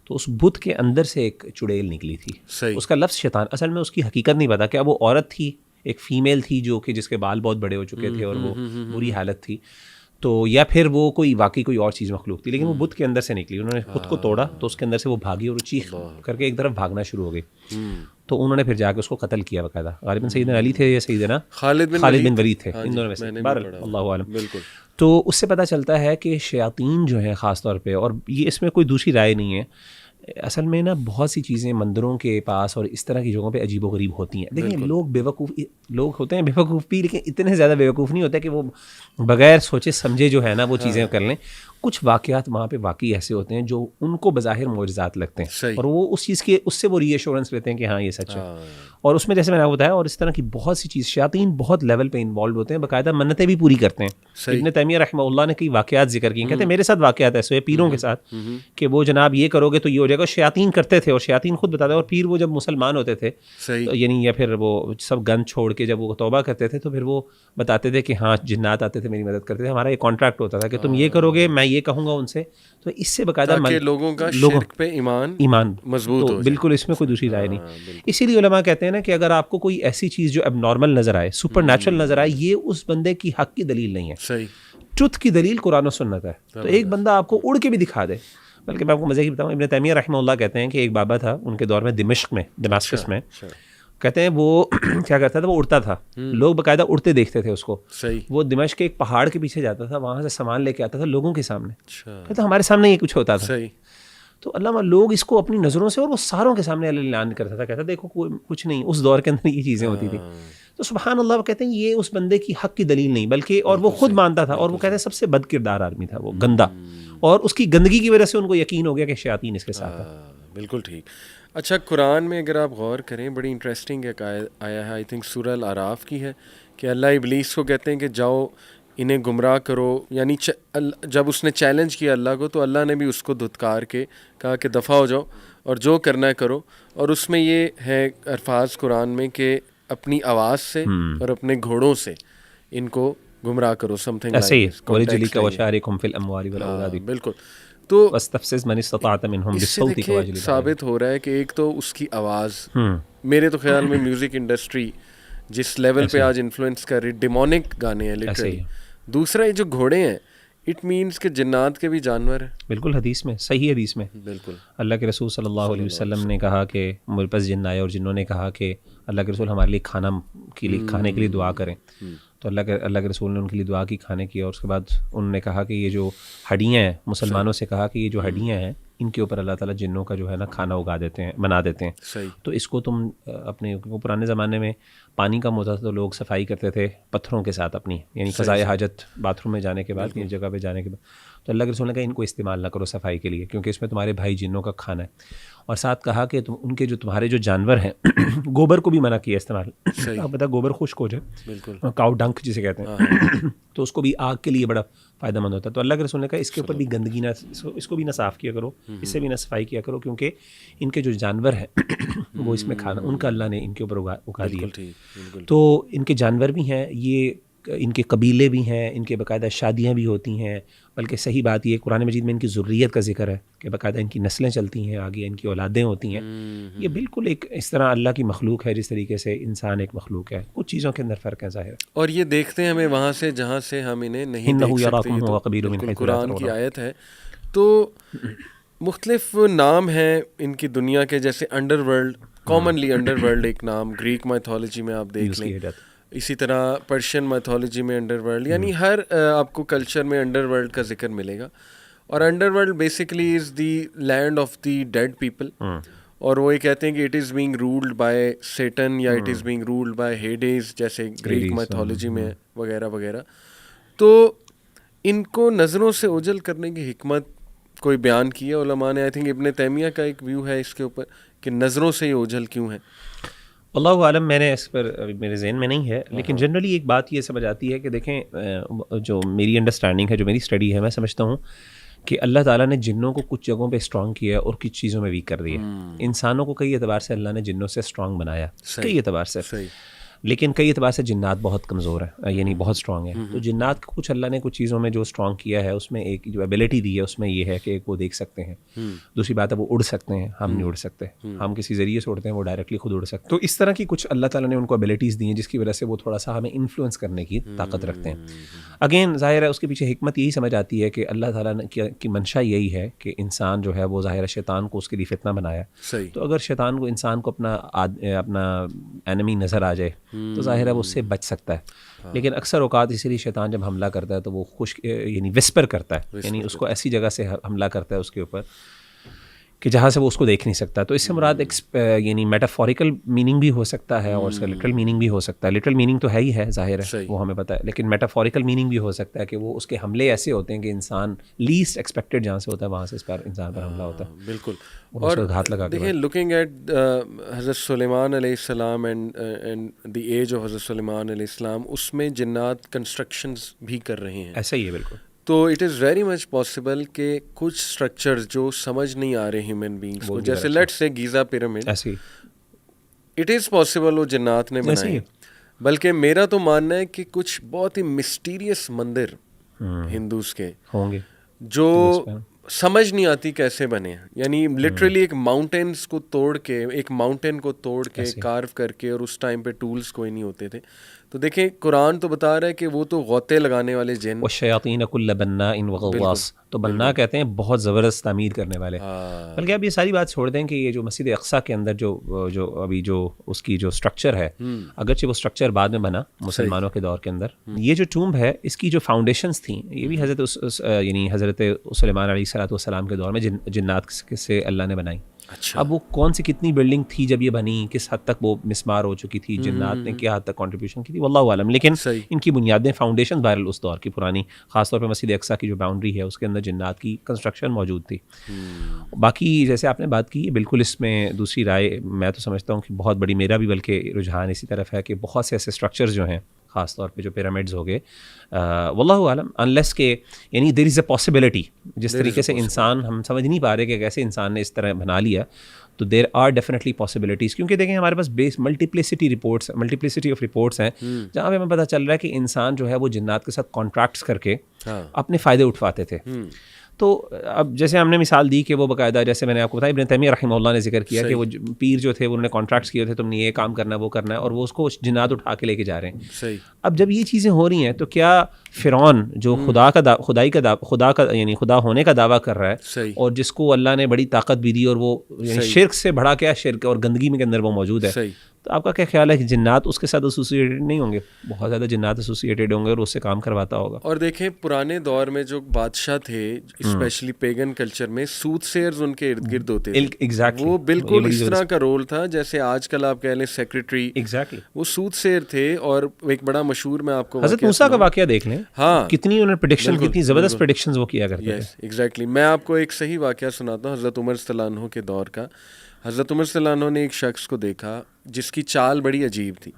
تو اس بت کے اندر سے ایک چڑیل نکلی تھی. اس کا لفظ شیطان, اصل میں اس کی حقیقت نہیں پتا, کیا وہ عورت تھی, ایک فیمیل تھی جو کہ جس کے بال بہت بڑے ہو چکے تھے اور وہ بری حالت تھی, تو یا پھر وہ کوئی واقعی کوئی اور چیز مخلوق تھی, لیکن وہ بت کے اندر سے نکلی. انہوں نے خود کو توڑا تو اس کے اندر سے وہ بھاگی اور چیخ کر کے ایک طرف بھاگنا شروع ہو گئی, تو انہوں نے پھر جا کے اس کو قتل کیا باقاعدہ. غالباً سیدنا علی تھے یا سیدنا خالد بن ولید تھے, ان دونوں میں سے, اللہ عالم. بالکل. تو اس سے پتہ چلتا ہے کہ شیاطین جو ہیں خاص طور پہ, اور یہ اس میں کوئی دوسری رائے نہیں ہے, اصل میں نا بہت سی چیزیں مندروں کے پاس اور اس طرح کی جگہوں پہ عجیب و غریب ہوتی ہیں. دیکھیں لوگ بیوقوف لوگ ہوتے ہیں, بیوقوف بھی, لیکن اتنے زیادہ بیوقوف نہیں ہوتے کہ وہ بغیر سوچے سمجھے جو ہے نا وہ چیزیں کر لیں. کچھ واقعات وہاں پہ واقعی ایسے ہوتے ہیں جو ان کو بظاہر معجزات لگتے ہیں, اور وہ اس چیز کے اس سے وہ ری ایشورنس لیتے ہیں کہ ہاں یہ سچ ہے. اور اس میں جیسے میں نے بتایا, اور اس طرح کی بہت سی چیز, شیاطین بہت لیول پہ انوالوڈ ہوتے ہیں, باقاعدہ منتیں بھی پوری کرتے ہیں. ابن تیمیہ رحمہ اللہ نے کئی واقعات ذکر کیے, کہتے ہیں میرے ساتھ واقعات ایسے ہوئے پیروں کے ساتھ کہ وہ جناب یہ کرو گے تو یہ ہو جائے گا. شیاطین کرتے تھے اور شیاطین خود بتاتے, اور پیر وہ جب مسلمان ہوتے تھے یعنی یا پھر وہ سب گن چھوڑ کے جب وہ توبہ کرتے تھے تو پھر وہ بتاتے تھے کہ ہاں جنات آتے تھے میری مدد کرتے تھے, ہمارا یہ کانٹریکٹ ہوتا تھا کہ تم یہ کرو گے میں یہ کہوں گا ان سے. تو اس سے باقاعدہ تاکہ لوگوں کا شرک پہ ایمان مضبوط ہو. بالکل اس میں کوئی دوسری رائے نہیں. اسی لیے علماء کہتے ہیں نا کہ اگر آپ کو کوئی ایسی چیز جو اب نارمل نظر آئے, سپر نیچرل نظر آئے, یہ اس بندے کی حق کی دلیل نہیں ہے. صحیح. ٹروتھ کی دلیل قرآن و سنت ہے. تو ایک بندہ آپ کو اڑ کے بھی دکھا دے. بلکہ میں آپ کو مزے کی بتاؤں, ابن تیمیہ رحمہ اللہ کہتے ہیں کہ ایک بابا تھا ان کے دور میں دمشق میں, کہتے ہیں وہ کیا کرتا تھا, وہ اڑتا تھا, لوگ باقاعدہ اڑتے دیکھتے تھے اس کو. وہ دمشق کے ایک پہاڑ کے پیچھے جاتا تھا, وہاں سے سامان لے کے آتا تھا لوگوں کے سامنے. کہتے ہمارے سامنے یہ کچھ ہوتا تھا. تو علامہ لوگ اس کو اپنی نظروں سے اور وہ ساروں کے سامنے اعلان کرتا تھا, کہتا دیکھو کچھ نہیں. اس دور کے اندر یہ چیزیں ہوتی تھی. تو سبحان اللہ, وہ کہتے ہیں یہ اس بندے کی حق کی دلیل نہیں, بلکہ اور وہ خود مانتا تھا, اور وہ کہتے ہیں سب سے بد کردار آدمی تھا وہ, گندا, اور اس کی گندگی کی وجہ سے ان کو یقین ہو گیا کہ شیاطین اس کے ساتھ ہے. بالکل ٹھیک. اچھا, قرآن میں اگر آپ غور کریں بڑی انٹرسٹنگ ایک آیا ہے, آئی تھنک سورہ الاعراف کی ہے, کہ اللہ ابلیس کو کہتے ہیں کہ جاؤ انہیں گمراہ کرو. یعنی جب اس نے چیلنج کیا اللہ کو, تو اللہ نے بھی اس کو دھتکار کے کہا کہ دفع ہو جاؤ اور جو کرنا ہے کرو. اور اس میں یہ ہے الفاظ قرآن میں کہ اپنی آواز سے اور اپنے گھوڑوں سے ان کو گمراہ کرو. سم تھنگ ایسے ہی ورجلک وشارکہم فی الاموال والاولاد. بالکل. تو واستفزز من استطعت منہم بصوتک واجلب. ثابت ہو رہا ہے کہ ایک تو اس کی آواز, میرے تو خیال میں میوزک انڈسٹری جس لیول پہ آج انفلوئنس کر رہی, ڈیمونک گانے ہیں لٹرلی. دوسرا یہ جو گھوڑے ہیں, اٹ مینس کہ جنات کے بھی جانور ہیں. بالکل حدیث میں, صحیح حدیث میں, بالکل اللہ کے رسول صلی اللہ علیہ وسلم نے کہا کہ میرے پاس جن آئے, اور جنہوں نے کہا کہ اللہ کے رسول ہمارے لیے کھانے کے لیے دعا کریں. تو اللہ کے رسول نے ان کے لیے دعا کی, کھانے کی, اور اس کے بعد انہوں نے کہا کہ یہ جو ہڈیاں ہیں, مسلمانوں سے کہا کہ یہ جو ہڈیاں ہیں ان کے اوپر اللہ تعالیٰ جنوں کا جو ہے نا کھانا اگا دیتے ہیں, بنا دیتے ہیں. تو اس کو تم اپنے, پرانے زمانے میں پانی کم ہوتا تھا تو لوگ صفائی کرتے تھے پتھروں کے ساتھ اپنی, یعنی قضائے حاجت باتھ روم میں جانے کے بعد, اس جگہ پہ جانے کے بعد. تو اللہ کے رسول نے کہا ان کو استعمال نہ کرو صفائی کے لیے, کیونکہ اس میں تمہارے بھائی جنوں کا کھانا ہے. اور ساتھ کہا کہ ان کے جو تمہارے جو جانور ہیں, گوبر کو بھی منع کیا استعمال. آپ بتا گوبر خشک ہو جائے, بالکل کاؤ ڈنک جسے کہتے ہیں, تو اس کو بھی آگ کے لیے بڑا فائدہ مند ہوتا ہے. تو اللہ کے رسول نے کہا اس کے اوپر بھی گندگی نہ, اس کو بھی نہ صاف کیا کرو, اس سے بھی نہ صفائی کیا کرو, کیونکہ ان کے جو جانور ہیں وہ اس میں کھانا ان کا اللہ نے ان کے اوپر اگا دیا. تو ان کے جانور بھی ہیں, یہ ان کے قبیلے بھی ہیں, ان کے باقاعدہ شادیاں بھی ہوتی ہیں. بلکہ صحیح بات یہ قرآن مجید میں ان کی ذریت کا ذکر ہے کہ باقاعدہ ان کی نسلیں چلتی ہیں, آگے ان کی اولادیں ہوتی ہیں. یہ بالکل ایک اس طرح اللہ کی مخلوق ہے جس طریقے سے انسان ایک مخلوق ہے. کچھ چیزوں کے اندر فرق ہے ظاہر, اور یہ دیکھتے ہیں ہمیں وہاں سے جہاں سے ہم انہیں نہیں دیکھ سکتے. قرآن کی آیت ہے. تو مختلف نام ہیں ان کی دنیا کے, جیسے under world, commonly under world ایک نام گریک میتھولوجی میں آپ دیکھ لیں, اسی طرح پرشین میتھولوجی میں انڈر ورلڈ, یعنی ہر آپ کو کلچر میں انڈر ورلڈ کا ذکر ملے گا. اور underworld basically is the land of the dead people, اور وہ یہ کہتے ہیں کہ it is being ruled by Satan یا it is being ruled by Hades, جیسے گریک میتھولوجی میں وغیرہ وغیرہ. تو ان کو نظروں سے اوجھل کرنے کی حکمت کوئی بیان کی ہے علماء نے. آئی تھنک ابن تیمیہ کا ایک ویو ہے اس کے اوپر کہ نظروں سے یہ اوجھل کیوں ہے. اللہ عالم, میں نے اس پر میرے ذہن میں نہیں ہے, لیکن جنرلی ایک بات یہ سمجھ آتی ہے کہ دیکھیں, جو میری انڈرسٹینڈنگ ہے, جو میری اسٹڈی ہے, میں سمجھتا ہوں کہ اللہ تعالیٰ نے جنوں کو کچھ جگہوں پہ اسٹرانگ کیا اور کچھ چیزوں میں ویک کر دیا. انسانوں کو کئی اعتبار سے اللہ نے جنوں سے اسٹرانگ بنایا, کئی اعتبار سے, لیکن کئی اعتبار سے جنات بہت کمزور ہیں, یعنی بہت اسٹرانگ ہیں. تو جنات کو کچھ اللہ نے کچھ چیزوں میں جو اسٹرانگ کیا ہے, اس میں ایک جو ایبلٹی دی ہے اس میں یہ ہے کہ ایک وہ دیکھ سکتے ہیں, دوسری بات ہے وہ اڑ سکتے ہیں, ہم نہیں اڑ سکتے, ہم کسی ذریعے سے اڑتے ہیں, وہ ڈائریکٹلی خود اڑ سکتے. تو اس طرح کی کچھ اللہ تعالیٰ نے ان کو ایبلٹیز دی ہیں جس کی وجہ سے وہ تھوڑا سا ہمیں انفلوئنس کرنے کی طاقت رکھتے ہیں. اگین ظاہر ہے اس کے پیچھے حکمت یہی سمجھ آتی ہے کہ اللہ تعالیٰ کی منشا یہی ہے کہ انسان جو ہے وہ ظاہر شیطان کو اس کے لیے فتنہ بنایا. تو اگر شیطان کو انسان کو اپنا اینمی نظر آ جائے تو ظاہر ہے وہ اس سے بچ سکتا ہے. لیکن اکثر اوقات اسی لیے شیطان جب حملہ کرتا ہے تو وہ یعنی وسپر کرتا ہے, یعنی اس کو ایسی جگہ سے حملہ کرتا ہے اس کے اوپر کہ جہاں سے وہ اس کو دیکھ نہیں سکتا. تو اس سے مراد یعنی میٹافوریکل میننگ بھی ہو سکتا ہے اور اس کا لٹرل میننگ بھی ہو سکتا ہے. لٹرل میننگ تو ہے ہی ہے ظاہر ہے, وہ ہمیں پتہ ہے, لیکن میٹافوریکل میننگ بھی ہو سکتا ہے کہ وہ اس کے حملے ایسے ہوتے ہیں کہ انسان لیسٹ ایکسپیکٹڈ جہاں سے ہوتا ہے وہاں سے اس پر انسان پر حملہ ہوتا ہے. بالکل. اور گھات لگا کے دیکھیں, لوکنگ ایٹ حضرت سلیمان علیہ السلام اینڈ دی ایج آف حضرت سلیمان علیہ السلام, اس میں جنات کنسٹرکشنز بھی کر رہے ہیں. ایسا ہی ہے بالکل. تو it is very much possible کہ کچھ اسٹرکچرز جو سمجھ نہیں آ رہے ہیومن بینگس کو, جیسے let's say Giza pyramid, it is possible وہ جنات نے بنائے. بلکہ میرا تو ماننا ہے کہ کچھ بہت ہی مسٹیریس مندر ہندوز کے ہوں گے, جو سمجھ نہیں آتی کیسے بنے ہیں. یعنی لٹرلی ایک ماؤنٹینس کو توڑ کے, ایک ماؤنٹین کو توڑ کے کارو کر کے, اور اس ٹائم پہ ٹولز کوئی نہیں ہوتے تھے. تو دیکھیں قرآن تو بتا رہا ہے کہ وہ تو غوطے لگانے والے جن, والشیاطین کل بناء وغواص, تو بناء کہتے ہیں بہت زبردست تعمیر کرنے والے. بلکہ آپ یہ ساری بات چھوڑ دیں کہ یہ جو مسجد اقصیٰ کے اندر جو ابھی جو اس کی جو سٹرکچر ہے, اگرچہ وہ سٹرکچر بعد میں بنا مسلمانوں کے دور کے اندر, یہ جو ٹومب ہے اس کی جو فاؤنڈیشنز تھیں یہ بھی حضرت سلیمان علیہ الصلوۃ والسلام کے دور میں جنات سے اللہ نے بنائی. اب وہ کون سی کتنی بلڈنگ تھی جب یہ بنی, کس حد تک وہ مسمار ہو چکی تھی, جنات نے کیا حد تک کنٹریبیوشن کی تھی, واللہ عالم. لیکن ان کی بنیادیں فاؤنڈیشن بہرحال اس دور کی پرانی, خاص طور پہ مسجد اقصیٰ کی جو باؤنڈری ہے اس کے اندر جنات کی کنسٹرکشن موجود تھی. باقی جیسے آپ نے بات کی, بالکل اس میں دوسری رائے میں تو سمجھتا ہوں کہ بہت بڑی, میرا بھی بلکہ رجحان اسی طرف ہے کہ بہت سے ایسے اسٹرکچرز جو ہیں خاص طور پہ جو پیرامڈز ہو گئے, واللہ عالم, انلیس کہ یعنی دیر از اے پاسبلٹی, جس طریقے سے انسان ہم سمجھ نہیں پا رہے کہ کیسے انسان نے اس طرح بنا لیا, تو دیر آر ڈیفینیٹلی پاسبلٹیز. کیونکہ دیکھیں ہمارے پاس ملٹیپلیسٹی آف رپورٹس ہیں جہاں پہ ہمیں پتہ چل رہا ہے کہ انسان جو ہے وہ جنات کے ساتھ کانٹریکٹس کر کے اپنے فائدے اٹھواتے تھے. تو اب جیسے ہم نے مثال دی کہ وہ باقاعدہ, جیسے میں نے آپ کو بتایا, ابن تیمیہ رحمہ اللہ نے ذکر کیا کہ وہ پیر جو تھے انہوں نے کانٹریکٹس کیے تھے, تم نے یہ کام کرنا ہے وہ کرنا ہے, اور وہ اس کو جنات اٹھا کے لے کے جا رہے ہیں. اب جب یہ چیزیں ہو رہی ہیں تو کیا فرعون جو خدا کا یعنی خدا ہونے کا دعویٰ کر رہا ہے, اور جس کو اللہ نے بڑی طاقت بھی دی, اور وہ شرک سے بڑا کیا شرک اور گندگی میں کے اندر وہ موجود ہے, تو آپ کا کیا خیال ہے کہ جنات اس کے ساتھ ایسوسیٹیڈ نہیں ہوں گے؟ بہت زیادہ جنات ایسوسیٹیڈ ہوں گے اور اس سے کام کرواتا ہوگا. اور دیکھیں پرانے دور میں جو بادشاہ تھے, اسپیشلی پیگن کلچر میں, سوت سیئرز ان کے ارد گرد ہوتے تھے. وہ بالکل اس طرح کا رول تھا جیسے آج کل آپ کہہ لیں سیکریٹری, وہ سوت سیئر تھے. اور ایک بڑا مشہور میں آپ کو حضرت موسیٰ کا واقعہ دیکھ لیں, ہاں کتنی انہوں نے پریڈکشن, کتنی زبردست پریڈکشنز وہ کیا کرتے تھے. ایگزیکٹلی. میں آپ کو ایک صحیح واقعہ سناتا ہوں حضرت عمر رضی اللہ عنہ کے دور کا. حضرت عمر صلی اللہ عنہ نے ایک شخص کو دیکھا جس کی چال بڑی عجیب تھی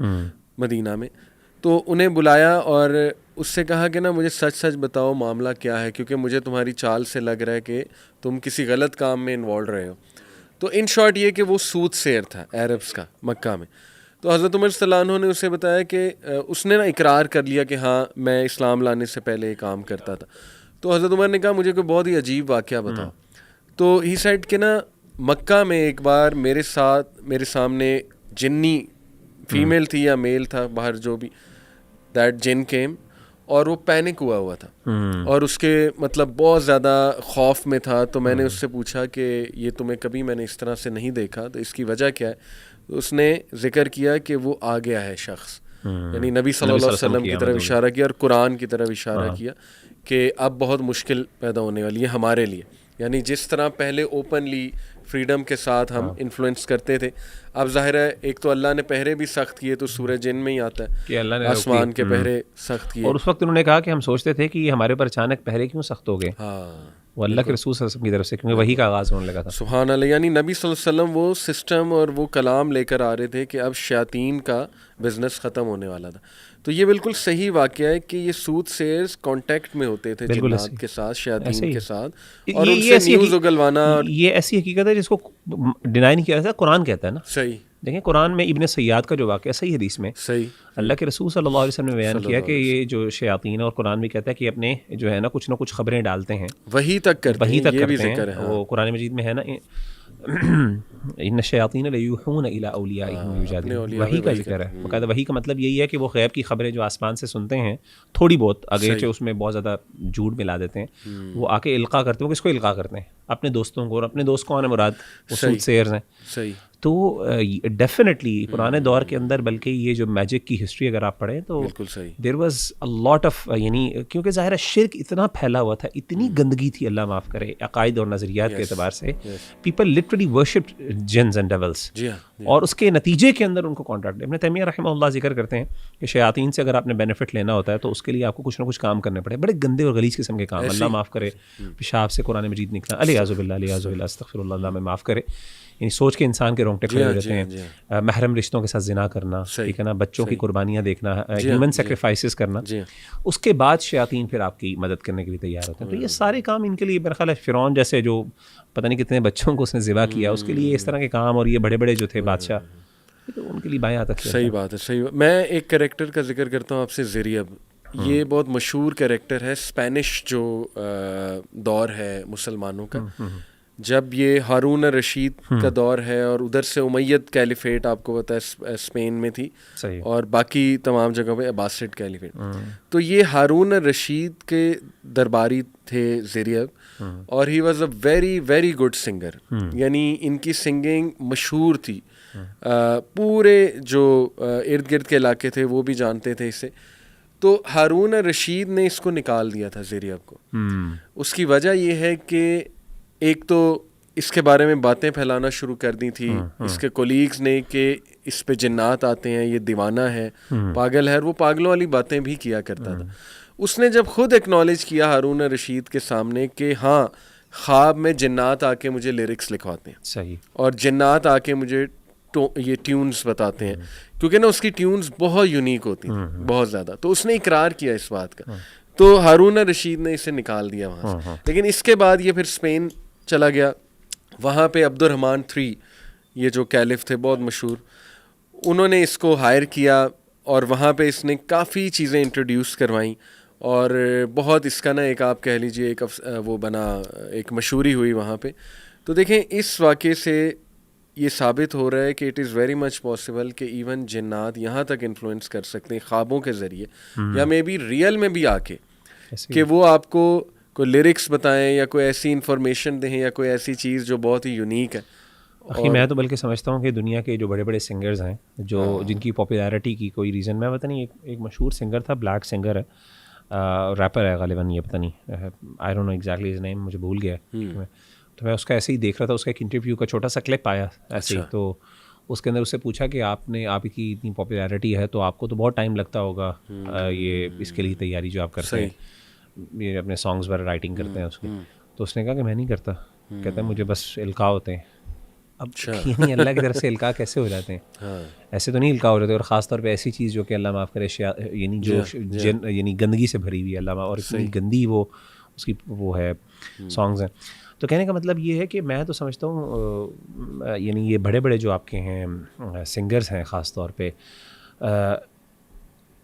مدینہ میں, تو انہیں بلایا اور اس سے کہا کہ نا مجھے سچ سچ بتاؤ معاملہ کیا ہے, کیونکہ مجھے تمہاری چال سے لگ رہا ہے کہ تم کسی غلط کام میں انوالو رہے ہو. تو ان شارٹ یہ کہ وہ سوت سیر تھا عربس کا مکہ میں. تو حضرت عمر صلی اللہ عنہ نے اسے بتایا کہ اس نے نا اقرار کر لیا کہ ہاں میں اسلام لانے سے پہلے یہ کام کرتا تھا. تو حضرت عمر نے کہا مجھے کوئی بہت ہی عجیب واقعہ بتاؤ. تو ہی سیڈ کہ نا مکہ میں ایک بار میرے سامنے جنی, فیمیل تھی یا میل تھا, باہر جو بھی, دیٹ جن کیم, اور وہ پینک ہوا تھا, اور اس کے مطلب بہت زیادہ خوف میں تھا. تو میں نے اس سے پوچھا کہ یہ تمہیں کبھی میں نے اس طرح سے نہیں دیکھا, تو اس کی وجہ کیا ہے؟ تو اس نے ذکر کیا کہ وہ آ گیا ہے شخص, یعنی نبی صلی اللہ علیہ وسلم کی طرف اشارہ کیا اور قرآن کی طرف اشارہ کیا کہ اب بہت مشکل پیدا ہونے والی ہے ہمارے لیے. یعنی جس طرح پہلے اوپنلی فریڈم کے ساتھ ہم انفلوئنس کرتے تھے, اب ظاہر ہے ایک تو اللہ نے پہرے بھی سخت کیے, تو سورہ جن میں ہی آتا ہے کہ اللہ نے آسمان کے پہرے سخت کیے. اور اس وقت انہوں نے کہا کہ ہم سوچتے تھے کہ یہ ہمارے پر اچانک پہرے کیوں سخت ہو گئے, وہ اللہ کے رسول صلی اللہ علیہ وسلم کی طرف سے, کیونکہ وہی کا آغاز ہونے لگا تھا. سبحان اللہ. یعنی نبی صلی اللہ علیہ وسلم وہ سسٹم اور وہ کلام لے کر آ رہے تھے کہ اب شیاطین کا بزنس ختم ہونے والا تھا. تو یہ بالکل صحیح واقعہ ہے کہ یہ سوت سیئرز کانٹیکٹ میں ہوتے تھے جنات کے ساتھ, شیاطین کے ساتھ, اور ان سے نیوز اگلوانا. یہ ایسی حقیقت ہے جس کو ڈینائی نہیں کیا جاتا, قرآن کہتا ہے نا. صحیح. دیکھیں قرآن میں ابن سیاد کا جو واقعہ صحیح حدیث میں اللہ کے رسول صلی اللہ علیہ وسلم نے بیان کیا کہ یہ جو شیاطین, اور قرآن بھی کہتا ہے کہ اپنے جو ہے نا کچھ خبریں ڈالتے ہیں, وہی تک کرتے ہیں. وہ قرآن مجید میں ہے نا, ان الشیاطین لیوحون الی اولیائہم یجادلون, وحی کا ذکر ہے. باقاعدہ وحی کا مطلب یہی ہے کہ وہ غیب کی خبریں جو آسمان سے سنتے ہیں, تھوڑی بہت, اگرچہ اس میں بہت زیادہ جھوٹ ملا دیتے ہیں, وہ آ کے القاء کرتے ہیں. وہ کس کو القاء کرتے ہیں؟ اپنے دوستوں کو. اور اپنے دوست کون ہے مراد؟ وہ سوت سیئرز ہیں. صحیح. تو ڈیفینیٹلی پرانے دور کے اندر, بلکہ یہ جو میجک کی ہسٹری اگر آپ پڑھیں تو there was a lot of, یعنی کیونکہ ظاہر ہے شرک اتنا پھیلا ہوا تھا, اتنی گندگی تھی, اللہ معاف کرے, عقائد اور نظریات کے اعتبار سے people literally worship jinns and devils, اور اس کے نتیجے کے اندر ان کو کانٹریکٹ. ابن تیمیہ رحمہ اللہ ذکر کرتے ہیں کہ شیاطین سے اگر آپ نے بینیفٹ لینا ہوتا ہے تو اس کے لیے آپ کو کچھ نہ کچھ کام کرنے پڑے, بڑے گندے اور غلیظ قسم کے کام, اللہ معاف کرے, پیشاب سے قرآن مجید نکلا, الیاذ باللہ الیاذ باللہ استغفر اللہ, اللہ میں معاف کرے, یعنی سوچ کے انسان کے رونگٹے کھڑے ہو جاتے ہیں. محرم رشتوں کے ساتھ زنا کرنا, ٹھیک ہے نا, بچوں کی قربانیاں دیکھنا, ہیومن سیکریفائسز کرنا, اس کے بعد شیاطین پھر آپ کی مدد کرنے کے لیے تیار ہوتے ہیں. تو یہ سارے کام ان کے لیے میرا خیال ہے فرعون جیسے جو پتہ نہیں کتنے بچوں کو اس نے ذبح کیا, اس کے لیے اس طرح کے کام, اور یہ بڑے بڑے جو تھے بادشاہ, تو ان کے لیے بائیں تک. صحیح بات ہے, صحیح. میں ایک کریکٹر کا ذکر کرتا ہوں آپ سے, زریب. یہ بہت مشہور کریکٹر ہے اسپینش جو دور ہے مسلمانوں کا، جب یہ ہارون رشید کا دور ہے اور ادھر سے امید کیلیفیٹ آپ کو پتہ ہے اسپین میں تھی، اور باقی تمام جگہوں پہ عباسڈ کیلیفیٹ. تو یہ ہارون رشید کے درباری تھے زیریب، اور he was a very very good singer. یعنی ان کی سنگنگ مشہور تھی، پورے جو ارد گرد کے علاقے تھے وہ بھی جانتے تھے اسے. تو ہارون رشید نے اس کو نکال دیا تھا زیریب کو. اس کی وجہ یہ ہے کہ ایک تو اس کے بارے میں باتیں پھیلانا شروع کر دی تھی اس کے کولیگز نے کہ اس پہ جنات آتے ہیں، یہ دیوانہ ہے، پاگل ہے. وہ پاگلوں والی باتیں بھی کیا کرتا تھا. اس نے جب خود ایکنالج کیا ہارون رشید کے سامنے کہ ہاں خواب میں جنات آ کے مجھے لیرکس لکھواتے ہیں، صحیح، اور جنات آ کے مجھے یہ ٹیونز بتاتے ہیں، کیونکہ نا اس کی ٹیونز بہت یونیک ہوتی ہیں بہت زیادہ. تو اس نے اقرار کیا اس بات کا، تو ہارون رشید نے اسے نکال دیا وہاں سے. لیکن اس کے بعد یہ پھر اسپین چلا گیا. وہاں پہ عبد الرحمن 3 یہ جو کیلف تھے بہت مشہور، انہوں نے اس کو ہائر کیا اور وہاں پہ اس نے کافی چیزیں انٹروڈیوس کروائیں، اور بہت اس کا نا ایک آپ کہہ لیجئے ایک وہ بنا، ایک مشہوری ہوئی وہاں پہ. تو دیکھیں اس واقعے سے یہ ثابت ہو رہا ہے کہ it is very much possible کہ ایون جنات یہاں تک انفلوئنس کر سکتے ہیں خوابوں کے ذریعے، یا مے بی ریئل میں بھی آ کے کہ وہ آپ کو کوئی لیرکس بتائیں یا کوئی ایسی انفارمیشن دیں یا کوئی ایسی چیز جو بہت ہی یونیک ہے. میں تو بلکہ سمجھتا ہوں کہ دنیا کے جو بڑے بڑے سنگرز ہیں جو جن کی پاپولیرٹی کی کوئی ریزن، میں پتہ نہیں ایک مشہور سنگر تھا، بلیک سنگر ہے، ریپر ہے غالباً، یہ پتہ نہیں، I don't know exactly his name, مجھے بھول گیا ہے. تو میں اس کا ایسے ہی دیکھ رہا تھا، اس کا ایک انٹرویو کا چھوٹا سا کلپ آیا ایسے ہی. تو اس کے اندر اس سے پوچھا کہ آپ کی اتنی پاپولیرٹی ہے تو آپ کو تو بہت ٹائم لگتا ہوگا یہ اس کے لیے تیاری جو آپ کرتے ہیں، یہ اپنے سانگز پر رائٹنگ کرتے ہیں اس کی. تو اس نے کہا کہ میں نہیں کرتا، کہتا ہے مجھے بس القاء ہوتے ہیں. اب یعنی اللہ کی طرف سے القاء کیسے ہو جاتے ہیں؟ ایسے تو نہیں القاء ہو رہے تھے، اور خاص طور پہ ایسی چیز جو کہ اللہ معاف کرے یعنی جو یعنی گندگی سے بھری ہوئی ہے اللہ معاف، اور اتنی گندی وہ اس کی وہ ہے سانگز ہیں. تو کہنے کا مطلب یہ ہے کہ میں تو سمجھتا ہوں یعنی یہ بڑے بڑے جو آپ کے ہیں سنگرز ہیں خاص طور پہ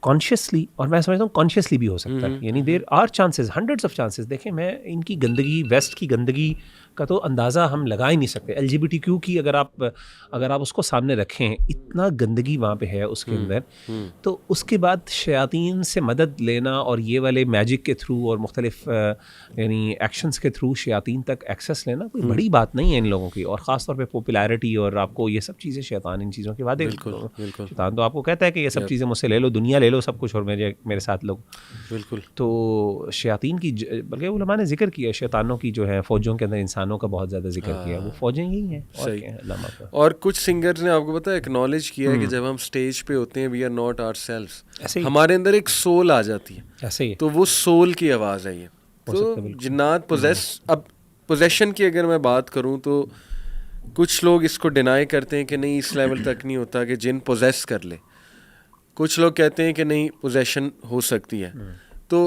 کانشیسلی، اور میں سمجھتا ہوں کانشیسلی بھی ہو سکتا ہے، یعنی there are chances, hundreds of chances. دیکھیں میں ان کی گندگی، ویسٹ کی گندگی کا تو اندازہ ہم لگا ہی نہیں سکتے. LGBTQ کی اگر آپ اس کو سامنے رکھیں، اتنا گندگی وہاں پہ ہے اس کے اندر. تو اس کے بعد شیاطین سے مدد لینا اور یہ والے میجک کے تھرو اور مختلف یعنی ایکشنز کے تھرو شیاطین تک ایکسیس لینا کوئی بڑی بات نہیں ہے ان لوگوں کی. اور خاص طور پہ پاپولیرٹی اور آپ کو یہ سب چیزیں، شیطان ان چیزوں کے وعدے، شیطان تو آپ کو کہتا ہے کہ یہ سب چیزیں مجھ سے لے لو، دنیا لے لو سب کچھ، اور میرے ساتھ لوگ. بالکل. تو شیاطین کی، بلکہ علماء نے ذکر کیا شیطانوں کی جو ہے فوجوں کے اندر انسانوں کا بہت زیادہ ذکر کیا، وہ فوجیں یہی ہیں. اور کچھ سنگرز نے آپ کو پتہ ہے ایکنالج کیا ہے کہ جب ہم اسٹیج پہ ہوتے ہیں وی آر ناٹ آور سیلفز، ہمارے اندر ایک سول آ جاتی ہے، ایسے ہی تو وہ سول کی آواز ہے یہ. تو جنات اب پوزیشن کی اگر میں بات کروں تو کچھ لوگ اس کو ڈینائی کرتے ہیں کہ نہیں اس لیول تک نہیں ہوتا کہ جن پوزیس کر لے. کچھ لوگ کہتے ہیں کہ نہیں پوزیشن ہو سکتی ہے. تو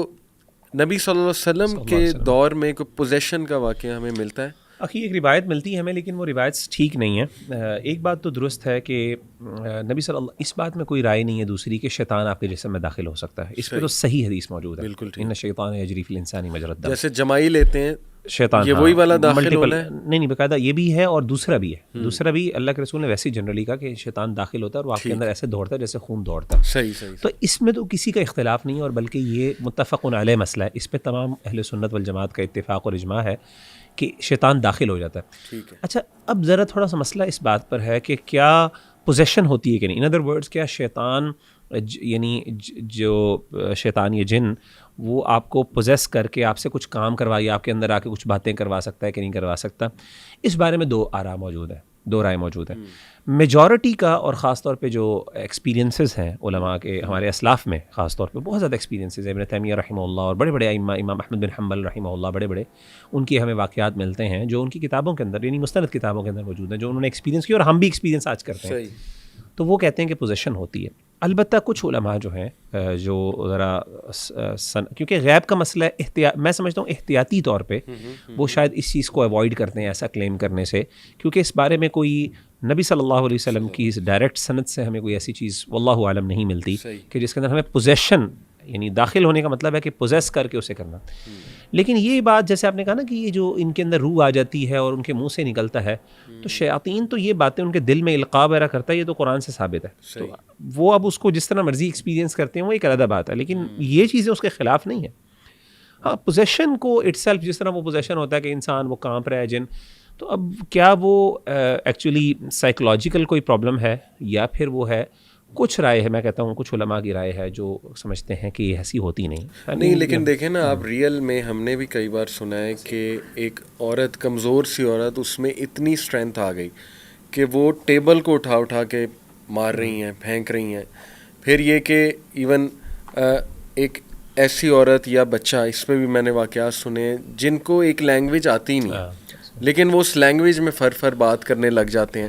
نبی صلی اللہ علیہ وسلم کے دور میں کوئی پوزیشن کا واقعہ ہمیں ملتا ہے؟ ایک روایت ملتی ہے ہمیں، لیکن وہ روایت ٹھیک نہیں ہے. ایک بات تو درست ہے کہ نبی صلی اللہ، اس بات میں کوئی رائے نہیں ہے دوسری کہ شیطان آپ کے جسم میں داخل ہو سکتا ہے. اس پہ تو صحیح حدیث موجود ہے، بالکل، ان الشیطان یجری فی الانسان مجری الدم. جیسے جمائی لیتے ہیں شیطان، یہ وہی والا داخل ہونا ہے؟ نہیں باقاعدہ یہ بھی ہے، اور دوسرا بھی ہے. دوسرا بھی اللہ کے رسول نے ویسے ہی جنرلی کہا کہ شیطان داخل ہوتا ہے اور آپ کے اندر ایسے دوڑتا ہے جیسے خون دوڑتا ہے. صحیح. تو اس میں تو کسی کا اختلاف نہیں ہے، اور بلکہ یہ متفق علیہ مسئلہ ہے. اس پہ تمام اہل سنت والجماعت کا اتفاق اور اجماع ہے کہ شیطان داخل ہو جاتا ہے. اچھا اب ذرا تھوڑا سا مسئلہ اس بات پر ہے کہ کیا پوزیشن ہوتی ہے کہ نہیں. ان ادر ورڈز کیا شیطان یعنی جو شیطان یہ جن وہ آپ کو پوزیس کر کے آپ سے کچھ کام کروائی، آپ کے اندر آ کے کچھ باتیں کروا سکتا ہے کہ نہیں کروا سکتا؟ اس بارے میں دو رائے موجود ہیں. میجورٹی کا، اور خاص طور پہ جو ایکسپیرینسز ہیں علماء کے، ہمارے اسلاف میں خاص طور پہ بہت زیادہ ایکسپیرینسز ہیں. ابن تیمیہ رحمہ اللہ اور بڑے بڑے ائمہ، امام احمد بن حنبل رحمہ اللہ، بڑے بڑے ان کی ہمیں واقعات ملتے ہیں جو ان کی کتابوں کے اندر، یعنی مستند کتابوں کے اندر موجود ہیں، جو انہوں نے ایکسپیرینس کیا اور ہم بھی ایکسپیرینس آج کرتے ہیں. تو وہ کہتے ہیں کہ پوزیشن ہوتی ہے. البتہ کچھ علماء جو ہیں جو ذرا کیونکہ غیب کا مسئلہ میں سمجھتا ہوں احتیاطی طور پہ وہ شاید اس چیز کو اوائڈ کرتے ہیں ایسا کلیم کرنے سے، کیونکہ اس بارے میں کوئی نبی صلی اللہ علیہ وسلم کی ڈائریکٹ سند سے ہمیں کوئی ایسی چیز واللہ عالم نہیں ملتی کہ جس کے اندر ہمیں پوزیشن یعنی داخل ہونے کا مطلب ہے کہ پوزیس کر کے اسے کرنا. لیکن یہ بات جیسے آپ نے کہا نا کہ یہ جو ان کے اندر روح آ جاتی ہے اور ان کے منہ سے نکلتا ہے, تو شیاطین تو یہ باتیں ان کے دل میں القاء وغیرہ کرتا ہے, یہ تو قرآن سے ثابت ہے. تو وہ اب اس کو جس طرح مرضی ایکسپیرینس کرتے ہیں وہ ایک علیحدہ بات ہے, لیکن یہ چیزیں اس کے خلاف نہیں ہیں. ہاں پوزیشن کو اٹ سیلف, جس طرح وہ پوزیشن ہوتا ہے کہ انسان وہ کانپ رہا ہے جن, تو اب کیا وہ ایکچولی سائیکولوجیکل کوئی پرابلم ہے یا پھر وہ ہے, کچھ رائے ہے, میں کہتا ہوں کچھ علماء کی رائے ہے جو سمجھتے ہیں کہ یہ ایسی ہوتی نہیں. لیکن دیکھیں نا آپ, ریئل میں ہم نے بھی کئی بار سنا ہے کہ ایک عورت, کمزور سی عورت, اس میں اتنی اسٹرینتھ آ گئی کہ وہ ٹیبل کو اٹھا اٹھا کے مار رہی ہیں, پھینک رہی ہیں. پھر یہ کہ ایون ایک ایسی عورت یا بچہ, اس پہ بھی میں نے واقعات سنے جن کو ایک لینگویج آتی ہی نہیں, لیکن وہ اس لینگویج میں فر بات کرنے لگ جاتے ہیں.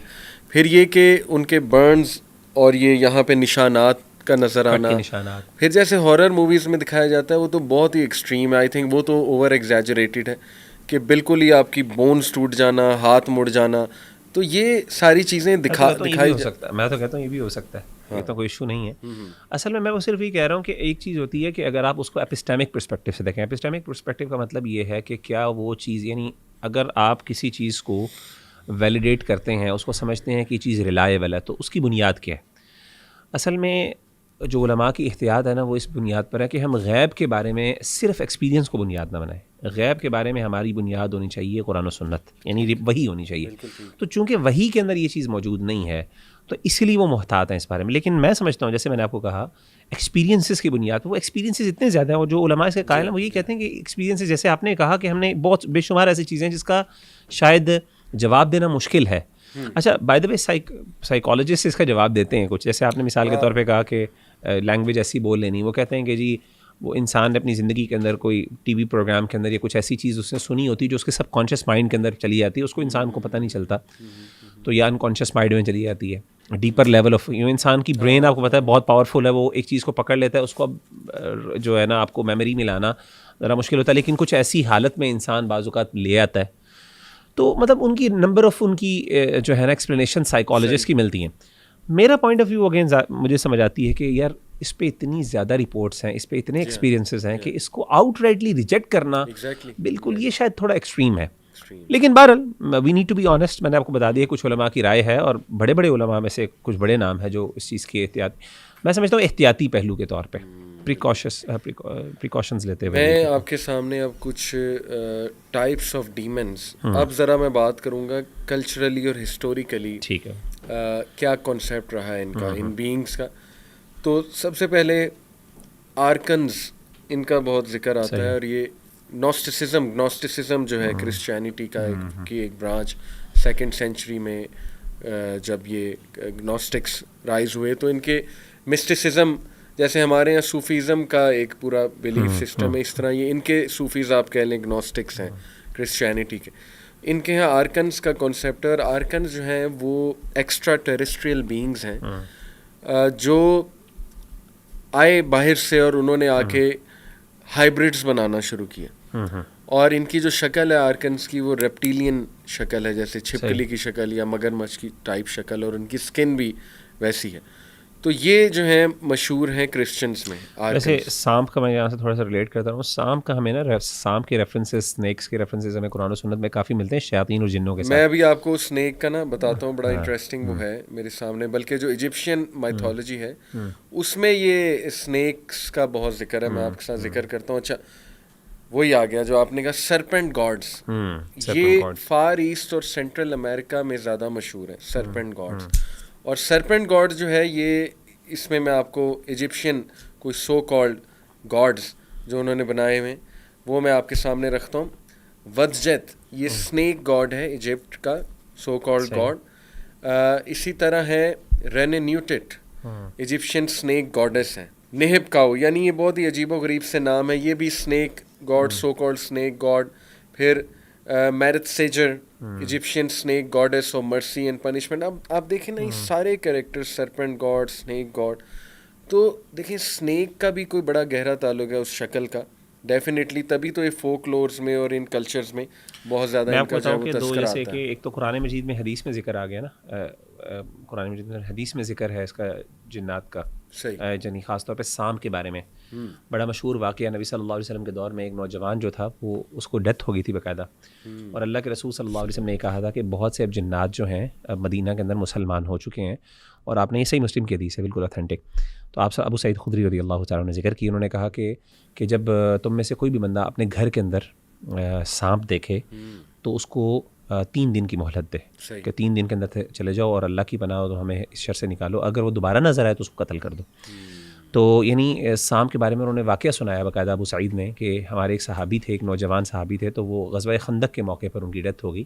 پھر یہ کہ ان کے برنز اور یہ یہاں پہ نشانات کا نظر آنا, پھر جیسے ہارر موویز میں دکھایا جاتا ہے وہ تو بہت ہی ایکسٹریم ہے. آئی تھنک وہ تو اوور ایگزیجریٹڈ ہے کہ بالکل ہی آپ کی بونز ٹوٹ جانا, ہاتھ مڑ جانا, تو یہ ساری چیزیں دکھائی سکتا ہے. میں تو کہتا ہوں یہ بھی ہو سکتا ہے, یہ تو کوئی ایشو نہیں ہے. اصل میں وہ صرف یہ کہہ رہا ہوں کہ ایک چیز ہوتی ہے کہ اگر آپ اس کو ایپسٹیمک پرسپیکٹو سے دیکھیں, ایپسٹیمک پرسپیکٹو کا مطلب یہ ہے کہ کیا وہ چیز, یعنی اگر آپ کسی چیز کو ویلیڈیٹ کرتے ہیں, اس کو سمجھتے ہیں کہ یہ چیز ریلائیبل ہے, تو اس کی بنیاد کیا ہے. اصل میں جو علماء کی احتیاط ہے نا, وہ اس بنیاد پر ہے کہ ہم غیب کے بارے میں صرف ایکسپیرینس کو بنیاد نہ بنائیں. غیب کے بارے میں ہماری بنیاد ہونی چاہیے قرآن و سنت, یعنی وحی ہونی چاہیے. تو چونکہ وحی کے اندر یہ چیز موجود نہیں ہے تو اس لیے وہ محتاط ہیں اس بارے میں. لیکن میں سمجھتا ہوں, جیسے میں نے آپ کو کہا, ایکسپیرینسز کی بنیاد پر, وہ ایکسپیرینسز اتنے زیادہ ہیں, اور جو علماء اس کے قائل ہیں وہ یہ کہتے ہیں کہ ایکسپیرینسز, جیسے آپ نے کہا کہ ہم نے بہت بے شمار ایسی چیزیں جس کا شاید جواب دینا مشکل ہے. اچھا بائی دا وے سائیکالوجسٹ اس کا جواب دیتے ہیں کچھ, جیسے آپ نے مثال کے طور پہ کہا کہ لینگویج ایسی بول لینی, وہ کہتے ہیں کہ جی وہ انسان نے اپنی زندگی کے اندر کوئی ٹی وی پروگرام کے اندر یا کچھ ایسی چیز اس نے سنی ہوتی ہے جو اس کے سب کانشیس مائنڈ کے اندر چلی جاتی ہے, اس کو انسان کو پتہ نہیں چلتا, تو یا انکانشیس مائنڈ میں چلی جاتی ہے. ڈیپر لیول آف انسان کی برین آپ کو پتہ ہے بہت پاورفل ہے, وہ ایک چیز کو پکڑ لیتا ہے, اس کو اب جو ہے نا آپ کو میموری میں لانا ذرا مشکل ہوتا ہے, لیکن کچھ ایسی حالت میں انسان بعض اوقات لے آتا ہے. تو مطلب ان کی نمبر آف ان کی جو ہے نا ایکسپلینیشن سائیکالوجسٹ کی ملتی ہیں. میرا پوائنٹ آف ویو اگین مجھے سمجھ آتی ہے کہ یار اس پہ اتنی زیادہ رپورٹس ہیں, اس پہ اتنے ایکسپیرینسز ہیں کہ اس کو آؤٹ رائٹلی ریجیکٹ کرنا بالکل یہ شاید تھوڑا ایکسٹریم ہے. لیکن بہرحال we need to be honest, میں نے آپ کو بتا دیا کچھ علماء کی رائے ہے, اور بڑے بڑے علماء میں سے کچھ بڑے نام ہیں جو اس چیز کی میں سمجھتا ہوں احتیاطی پہلو کے طور پہ پریکاشنز لیتے ہوئے. میں آپ کے سامنے اب کچھ ٹائپس آف ڈیمنز, اب ذرا میں بات کروں گا کلچرلی اور ہسٹوریکلی, ٹھیک ہے, کیا کانسیپٹ رہا ہے ان کا, ان بینگس کا. تو سب سے پہلے آرکنز, ان کا بہت ذکر آتا ہے, اور یہ نوسٹسزم جو ہے کرسچینٹی کا ایک برانچ, 2nd سینچری میں جب یہ نوسٹکس رائز ہوئے تو ان کے مسٹسزم, جیسے ہمارے یہاں صوفیزم کا ایک پورا بلیف سسٹم ہے, اس طرح یہ ان کے صوفیز آپ کہہ لیں گنوسٹکس ہیں کرسچینٹی کے. ان کے یہاں آرکنز کا کانسیپٹ ہے, اور آرکنز جو ہیں وہ ایکسٹرا ٹیریسٹریل بینگز ہیں جو آئے باہر سے, اور انہوں نے آ کے ہائیبرڈز بنانا شروع کیے. اور ان کی جو شکل ہے آرکنز کی وہ ریپٹیلین شکل ہے, جیسے چھپکلی کی شکل یا مگر مچھ کی ٹائپ شکل, اور ان کی سکن بھی ویسی ہے. تو یہ جو ہیں مشہور ہیں کرسچنس میں. ویسے سانپ کا میں یہاں سے تھوڑا سا ریلیٹ کرتا ہوں, سانپ کا ہمیں نا سانپ کے ریفرنسز, اسنیکس کے ریفرنسز ہمیں قرآن و سنت میں کافی ملتے ہیں شیاطین اور جنوں کے ساتھ. میں ابھی آپ کو اسنیک کا نا بتاتا ہوں, بڑا انٹرسٹنگ وہ ہے میرے سامنے, بلکہ جو ایجپشین مائتھولوجی ہے اس میں یہ اسنیکس کا بہت ذکر ہے. میں آپ کے ساتھ ذکر کرتا ہوں. اچھا وہی آ گیا جو آپ نے کہا سرپنٹ گاڈس, یہ فار ایسٹ اور سینٹرل امریکہ میں زیادہ مشہور ہے سرپنٹ گاڈس. اور سرپنٹ گاڈ جو ہے یہ, اس میں آپ کو ایجپشین کوئی سو کالڈ گاڈز جو انہوں نے بنائے ہوئے وہ میں آپ کے سامنے رکھتا ہوں. ودجت یہ اسنیک گاڈ ہے ایجپٹ کا, سو کالڈ گاڈ. اسی طرح ہے رینینیوٹٹ, ایجپشین اسنیک گاڈس ہیں. نہب کاؤ, یعنی یہ بہت ہی عجیب و غریب سے نام ہے, یہ بھی snake god, so called snake god. پھر Meretseger, Egyptian snake gods of mercy and punishment. اب آپ دیکھیں نا یہ سارے character, serpent god, snake god, تو دیکھیں اسنیک کا بھی کوئی بڑا گہرا تعلق ہے اس شکل کا ڈیفینیٹلی, تبھی تو یہ فوک لورز میں اور ان کلچرز میں بہت زیادہ ان کا جو تذکرہ آتا ہے. کہ ایک تو قرآن مجید میں حدیث میں ذکر آ گیا نا, قرآن مجید میں حدیث میں ذکر ہے اس کا جنات کا, یعنی خاص طور پہ سانپ کے بارے میں بڑا مشہور واقعہ نبی صلی اللہ علیہ وسلم کے دور میں ایک نوجوان جو تھا وہ اس کو ڈیتھ ہو گئی تھی باقاعدہ، اور اللہ کے رسول صلی اللہ علیہ وسلم نے کہا تھا کہ بہت سے اب جنات جو ہیں اب مدینہ کے اندر مسلمان ہو چکے ہیں، اور آپ نے یہ صحیح مسلم کی حدیث ہے بالکل اتھینٹک. تو آپ ابو سعید خدری رضی اللہ تعالیٰ نے ذکر کی، انہوں نے کہا کہ جب تم میں سے کوئی بھی بندہ اپنے گھر کے اندر سانپ دیکھے تو اس کو 3 دن کی مہلت دے کہ 3 دن کے اندر چلے جاؤ اور اللہ کی پناہ ہو تو ہمیں اس شر سے نکالو، اگر وہ دوبارہ نظر آئے تو اس کو قتل کر دو. تو یعنی سانپ کے بارے میں انہوں نے واقعہ سنایا باقاعدہ ابو سعید نے کہ ہمارے ایک صحابی تھے، ایک نوجوان صحابی تھے، تو وہ غزوہ خندق کے موقع پر ان کی ڈیتھ ہو گئی.